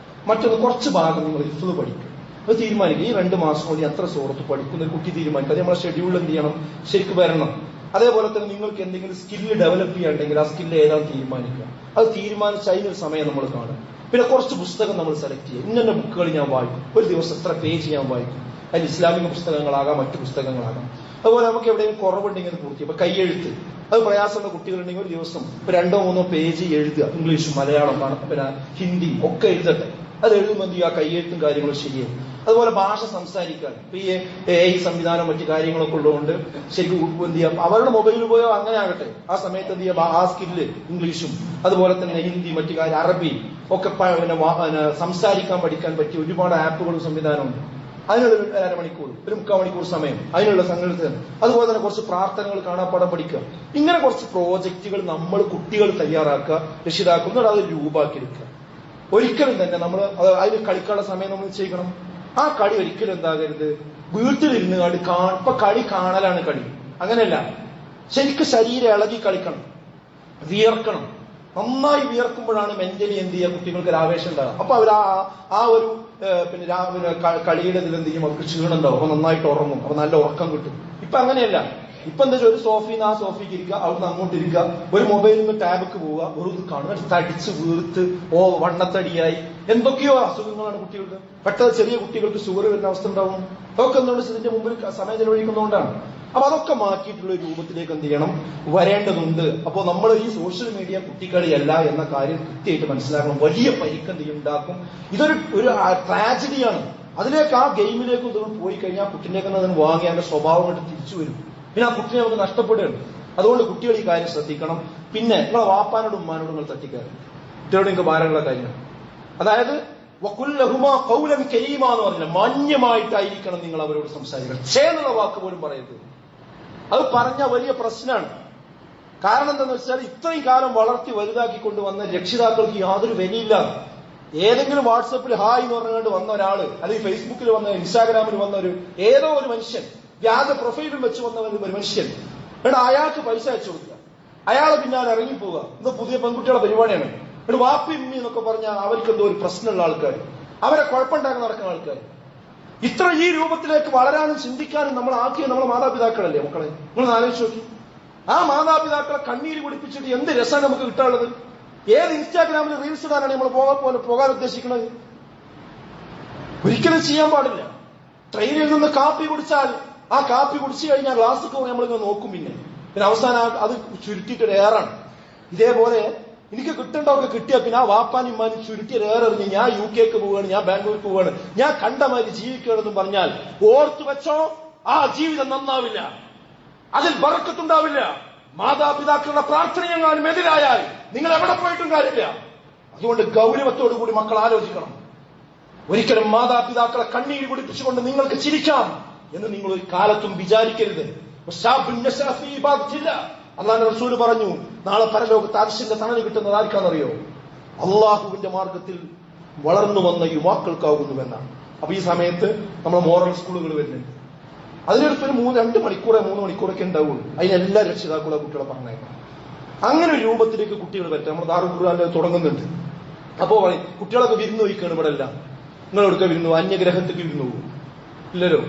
മറ്റൊന്ന് കുറച്ച് ഭാഗം നിങ്ങൾ ഹിഫ്ള് പഠിക്കും. അത് തീരുമാനിക്കും. ഈ 2 മാസം കൂടി അത്ര സൂറത്ത് പഠിക്കുന്ന ഒരു കുട്ടി തീരുമാനിക്കും. അത് നമ്മളെ ഷെഡ്യൂൾ എന്ത് ചെയ്യണം, ശരിക്കും വരണം. അതേപോലെ തന്നെ നിങ്ങൾക്ക് എന്തെങ്കിലും സ്കില്ല് ഡെവലപ്പ് ചെയ്യാണ്ടെങ്കിൽ ആ സ്കില്ല് ഏതാണ് തീരുമാനിക്കുക. അത് തീരുമാനിച്ച് അതിനൊരു സമയം നമ്മൾ കാണും. പിന്നെ കുറച്ച് പുസ്തകം നമ്മൾ സെലക്ട് ചെയ്യും. ഇന്ന ബുക്കുകൾ ഞാൻ വായിക്കും, ഒരു ദിവസം എത്ര പേജ് ഞാൻ വായിക്കും. അതിൽ ഇസ്ലാമിക പുസ്തകങ്ങളാകാം, മറ്റു പുസ്തകങ്ങളാകാം. അതുപോലെ നമുക്ക് എവിടെയെങ്കിലും കുറവുണ്ടെങ്കിൽ പൂർത്തി. അപ്പൊ കൈയെഴുത്ത്, അത് പ്രയാസമുള്ള കുട്ടികളുണ്ടെങ്കിൽ ഒരു ദിവസം 2-3 പേജ് എഴുതുക. ഇംഗ്ലീഷ്, മലയാളം, പിന്നെ ഹിന്ദി ഒക്കെ എഴുതട്ടെ. അത് എഴുതുമ്പോൾ എന്ത് ചെയ്യുക, കയ്യെഴുത്തും കാര്യങ്ങളും ശരിയാവും. അതുപോലെ ഭാഷ സംസാരിക്കാൻ ഇപ്പൊ ഈ AI സംവിധാനം മറ്റു കാര്യങ്ങളൊക്കെ ഉള്ളതുകൊണ്ട് ശരിക്കും എന്ത് ചെയ്യാം, അവരുടെ മൊബൈലിൽ പോയോ അങ്ങനെ ആകട്ടെ, ആ സമയത്ത് എന്ത് ചെയ്യുക, ആ സ്കില്ല് ഇംഗ്ലീഷും അതുപോലെ തന്നെ ഹിന്ദി മറ്റു കാര്യം അറബി ഒക്കെ സംസാരിക്കാൻ പഠിക്കാൻ പറ്റിയ ഒരുപാട് ആപ്പുകളും സംവിധാനമുണ്ട്. അതിനുള്ള ഒരു അരമണിക്കൂർ, ഒരു 3/4 മണിക്കൂർ സമയം അതിനുള്ള സംഘടന. അതുപോലെ തന്നെ കുറച്ച് പ്രാർത്ഥനകൾ കാണാപ്പാടം പഠിക്കുക. ഇങ്ങനെ കുറച്ച് പ്രോജക്റ്റുകൾ നമ്മൾ കുട്ടികൾ തയ്യാറാക്കുക, രക്ഷിതാക്കൾ അത് രൂപാക്കി എടുക്കുക. ഒരിക്കലും തന്നെ നമ്മൾ അതിൽ കളിക്കാനുള്ള സമയം നമ്മൾ ചെയ്യണം. ആ കളി ഒരിക്കലും എന്താകരുത്, വീട്ടിലിരുന്ന് ഇപ്പൊ കളി കാണലാണ് കളി, അങ്ങനെയല്ല. ശരിക്കും ശരീരം ഇളകി കളിക്കണം, വിയർക്കണം. നന്നായി വിയർക്കുമ്പോഴാണ് മെന്റലി എന്ത് ചെയ്യുക, കുട്ടികൾക്ക് ഒരു ആവേശം ഉണ്ടാകുക. അപ്പൊ അവർ ആ ഒരു പിന്നെ രാവിലെ കളിയുടെ ഇതിൽ എന്ത് ചെയ്യും, അവർക്ക് ക്ഷീണം ഉണ്ടാവും. അപ്പൊ നന്നായിട്ട് ഉറങ്ങും, അപ്പൊ നല്ല ഉറക്കം കിട്ടും. ഇപ്പൊ അങ്ങനെയല്ല. ഇപ്പൊ എന്താ വെച്ചാൽ ഒരു സോഫീന്ന് ആ സോഫിക്ക് ഇരിക്കുക, അവിടുന്ന് അങ്ങോട്ട് ഇരിക്കുക, ഒരു മൊബൈലിൽ നിന്ന് ടാബിക്ക് പോവുക, വെറുതെ കാണുക, തടിച്ച് വീർത്ത് വണ്ണത്തടിയായി എന്തൊക്കെയോ അസുഖങ്ങളാണ് കുട്ടികൾക്ക്. പെട്ടെന്ന് ചെറിയ കുട്ടികൾക്ക് ഷുഗർ വരുന്ന അവസ്ഥ ഉണ്ടാവും. അതൊക്കെ എന്തുകൊണ്ട് ഇതിന്റെ മുമ്പിൽ സമയം ചെലവഴിക്കുന്നതുകൊണ്ടാണ്. അപ്പൊ അതൊക്കെ മാറ്റിയിട്ടുള്ള രൂപത്തിലേക്ക് എന്ത് ചെയ്യണം, വരേണ്ടതുണ്ട്. അപ്പൊ നമ്മൾ ഈ സോഷ്യൽ മീഡിയ കുട്ടിക്കളിയല്ല എന്ന കാര്യം കൃത്യമായിട്ട് മനസ്സിലാക്കണം. വലിയ പരിക്കെന്ത് ഉണ്ടാക്കും. ഇതൊരു ട്രാജഡിയാണ്. അതിലേക്ക് ആ ഗെയിമിലേക്ക് പോയി കഴിഞ്ഞാൽ കുട്ടിലേക്ക് അതിന് വാങ്ങി അതിന്റെ സ്വഭാവം കൊണ്ട് തിരിച്ചു വരും. പിന്നെ ആ കുട്ടിയെ നമുക്ക് നഷ്ടപ്പെടുകയാണ്. അതുകൊണ്ട് കുട്ടികൾ ഈ കാര്യം ശ്രദ്ധിക്കണം. പിന്നെ നിങ്ങളെ വാപ്പാനോടും ഉമ്മാനോടും നിങ്ങൾ തട്ടിക്കയറും. കുട്ടിയോട് നിങ്ങൾക്ക് ഭാരമുള്ള കാര്യമാണ്. അതായത് വകുല്ലഹുമാ ഖൗലൻ കരീമാ എന്ന് പറഞ്ഞില്ല, മാന്യമായിട്ടായിരിക്കണം നിങ്ങൾ അവരോട് സംസാരിക്കണം. എന്നുള്ള വാക്ക് പോലും പറയരുത്. അത് പറഞ്ഞ വലിയ പ്രശ്നമാണ്. കാരണം എന്താണെന്ന് വെച്ചാൽ ഇത്രയും കാലം വളർത്തി വലുതാക്കി കൊണ്ടുവന്ന രക്ഷിതാക്കൾക്ക് യാതൊരു വിലയില്ല. ഏതെങ്കിലും വാട്സപ്പിൽ ഹായ് എന്ന് പറഞ്ഞുകൊണ്ട് വന്ന ഒരാള്, അല്ലെങ്കിൽ ഫേസ്ബുക്കിൽ വന്ന, ഇൻസ്റ്റാഗ്രാമിൽ വന്ന ഏതോ ഒരു മനുഷ്യൻ, വ്യാജ പ്രൊഫൈലും വെച്ച് വന്ന ഒരു മനുഷ്യൻ, എന്നിട്ട് അയാൾക്ക് പൈസ അയച്ചു കൊടുക്കുക, അയാളെ പിന്നാലെ ഇറങ്ങിപ്പോവുക. ഇത് പുതിയ പെൺകുട്ടികളുടെ പരിപാടിയാണ്. എന്നിട്ട് വാപ്പി ഉമ്മി എന്നൊക്കെ പറഞ്ഞാൽ അവർക്ക് എന്തോ ഒരു പ്രശ്നമുള്ള ആൾക്കാർ, അവരെ കുഴപ്പമുണ്ടാക്കി നടക്കുന്ന ആൾക്കാർ. ഇത്ര ഈ രൂപത്തിലേക്ക് വളരാനും ചിന്തിക്കാനും നമ്മൾ ആക്കിയ നമ്മളെ മാതാപിതാക്കളല്ലേ മക്കളെ? നിങ്ങൾ ആലോചിച്ച് നോക്കി. ആ മാതാപിതാക്കളെ കണ്ണീര് കുടിപ്പിച്ചിട്ട് എന്ത് രസമാണ് നമുക്ക് കിട്ടാനുള്ളത്? ഏത് ഇൻസ്റ്റാഗ്രാമിൽ റീൽസ് ഇടാനാണ് നമ്മൾ പോകാൻ ഉദ്ദേശിക്കുന്നത്? ഒരിക്കലും ചെയ്യാൻ പാടില്ല. ട്രെയിനിൽ നിന്ന് കാപ്പി കുടിച്ചാൽ ആ കാപ്പി കുടിച്ചു കഴിഞ്ഞാൽ ഗ്ലാസ്സിൽ നമ്മളിങ്ങനെ നോക്കും. പിന്നെ അവസാനം അത് ചുരുട്ടിയിട്ട് ഏറാണ്. ഇതേപോലെ എനിക്ക് കിട്ടേണ്ടതൊക്കെ കിട്ടിയ പിന്നെ ആ വാപ്പാനും ഇമ്മാനും ചുരുട്ടി ഏറെറിഞ്ഞ് ഞാൻ UK പോവുകയാണ്, ഞാൻ ബാംഗ്ലൂർക്ക് പോവുകയാണ്, ഞാൻ കണ്ട മാതിരി ജീവിക്കുകയാണെന്നും പറഞ്ഞാൽ ഓർത്തു വെച്ചോ, ആ ജീവിതം നന്നാവില്ല, അതിൽ ബറക്കത്തുണ്ടാവില്ല. മാതാപിതാക്കളുടെ പ്രാർത്ഥനയെങ്ങാനും എതിരായാൽ നിങ്ങൾ എവിടെ പോയിട്ടും കാര്യമില്ല. അതുകൊണ്ട് ഗൗരവത്തോടു കൂടി മക്കൾ ആലോചിക്കണം. ഒരിക്കലും മാതാപിതാക്കളെ കണ്ണീര് കുടിപ്പിച്ചുകൊണ്ട് നിങ്ങൾക്ക് ചിരിക്കാം എന്ന് നിങ്ങൾ ഒരു കാലത്തും വിചാരിക്കരുത്. അള്ളാഹുവിന്റെ റസൂൽ പറഞ്ഞു, നാളെ പരലോകത്ത് അർശിന്റെ തണൽ കിട്ടുന്നത് ആർക്കാണെന്നറിയോ? അള്ളാഹുവിന്റെ മാർഗത്തിൽ വളർന്നു വന്ന യുവാക്കൾക്കാകുന്നുവെന്നാണ്. അപ്പൊ ഈ സമയത്ത് നമ്മൾ മോറൽ സ്കൂളുകൾ വരുന്നുണ്ട്. അതിനടുത്തൊരു 2 മണിക്കൂറോ 3 മണിക്കൂറൊക്കെ ഉണ്ടാവുള്ളൂ. അതിനെല്ലാ രക്ഷിതാക്കളും കുട്ടികളെ പറഞ്ഞേക്കണം. അങ്ങനെ ഒരു രൂപത്തിലേക്ക് കുട്ടികൾ പറ്റും. നമ്മൾ ദാറുൽ ഖുർആനിൽ തുടങ്ങുന്നുണ്ട്. അപ്പോ കുട്ടികളൊക്കെ വിരുന്ന് വയ്ക്കുകയാണ്. ഇവിടെ എല്ലാം നിങ്ങളെടുക്ക വിരുന്നു, അന്യഗ്രഹത്തേക്ക് വിരുന്നു പോകും? ഇല്ലല്ലോ.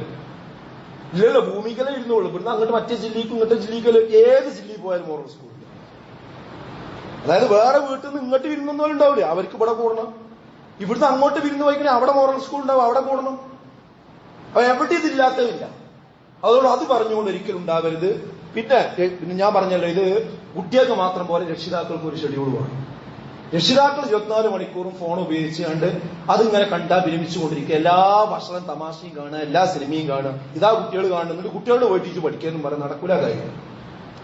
ഭൂമിക്കലെ ഇരുന്നുള്ളൂ. ഇവിടുന്ന് അങ്ങോട്ട് മറ്റേ ജില്ലയ്ക്കും ഇങ്ങോട്ട് ജില്ലയ്ക്കല്ലോ, ഏത് ജില്ലയിൽ പോയാലും മോറൽ സ്കൂളിൽ. അതായത് വേറെ വീട്ടിൽ നിന്ന് ഇങ്ങോട്ട് വിരുന്നൊന്നും ഉണ്ടാവില്ല, അവർക്ക് ഇവിടെ കൂടണം. ഇവിടുന്ന് അങ്ങോട്ട് വിരുന്ന് പോയിക്കണേ അവിടെ മോറൽ സ്കൂൾ ഉണ്ടാവും, അവിടെ കൂടണം. അപ്പൊ എവിടെ ഇതില്ലാത്തതില്ല. അതുകൊണ്ട് അത് പറഞ്ഞുകൊണ്ട് ഒരിക്കലും ഉണ്ടാകരുത്. പിന്നെ ഞാൻ പറഞ്ഞല്ലോ, ഇത് കുട്ടികൾക്ക് മാത്രം പോലെ രക്ഷിതാക്കൾക്ക് ഒരു ഷെഡ്യൂൾ വേണം. രക്ഷിതാക്കൾ 24 മണിക്കൂറും ഫോൺ ഉപയോഗിച്ചുകൊണ്ട് അതിങ്ങനെ കണ്ടാ വിരമിച്ചുകൊണ്ടിരിക്കുക. എല്ലാ ഭക്ഷണം തമാശയും കാണുക, എല്ലാ സിനിമയും കാണുക. ഇതാ കുട്ടികൾ കാണുന്നുണ്ട്. കുട്ടികളുടെ വീട്ടിൽ പഠിക്കാനും പറയാൻ നടക്കൂല കാര്യം.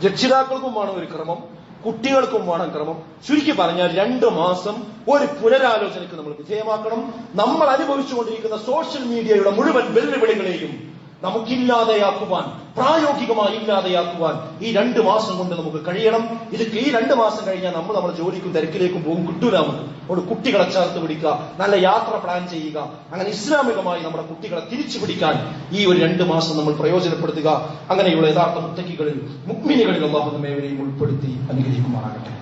രക്ഷിതാക്കൾക്കും വേണം ഒരു ക്രമം, കുട്ടികൾക്കും വേണം ക്രമം. ചുരുക്കി പറഞ്ഞാൽ 2 മാസം ഒരു പുനരാലോചനയ്ക്ക് നമ്മൾ വിധേയമാക്കണം. നമ്മൾ അനുഭവിച്ചുകൊണ്ടിരിക്കുന്ന സോഷ്യൽ മീഡിയയുടെ മുഴുവൻ വെല്ലുവിളികളെയും നമുക്കില്ലാതെയാക്കുവാൻ, പ്രായോഗികമായി ഇല്ലാതെയാക്കുവാൻ ഈ 2 മാസം കൊണ്ട് നമുക്ക് കഴിയണം. ഇതൊക്കെ ഈ 2 മാസം കഴിഞ്ഞാൽ നമ്മൾ നമ്മുടെ ജോലിക്കും തിരക്കിലേക്കും പോകും, കിട്ടൂല നമുക്ക്. അതുകൊണ്ട് കുട്ടികളെ ചേർത്ത് പിടിക്കുക, നല്ല യാത്ര പ്ലാൻ ചെയ്യുക. അങ്ങനെ ഇസ്ലാമികമായി നമ്മുടെ കുട്ടികളെ തിരിച്ചു പിടിക്കാൻ ഈ ഒരു 2 മാസം നമ്മൾ പ്രയോജനപ്പെടുത്തുക. അങ്ങനെയുള്ള യഥാർത്ഥ മുത്തക്കികളിൽ, മുഅ്മിനുകളിൽ അല്ലാഹു നമ്മെ ഉൾപ്പെടുത്തി അനുഗ്രഹിക്കുമാറാകട്ടെ.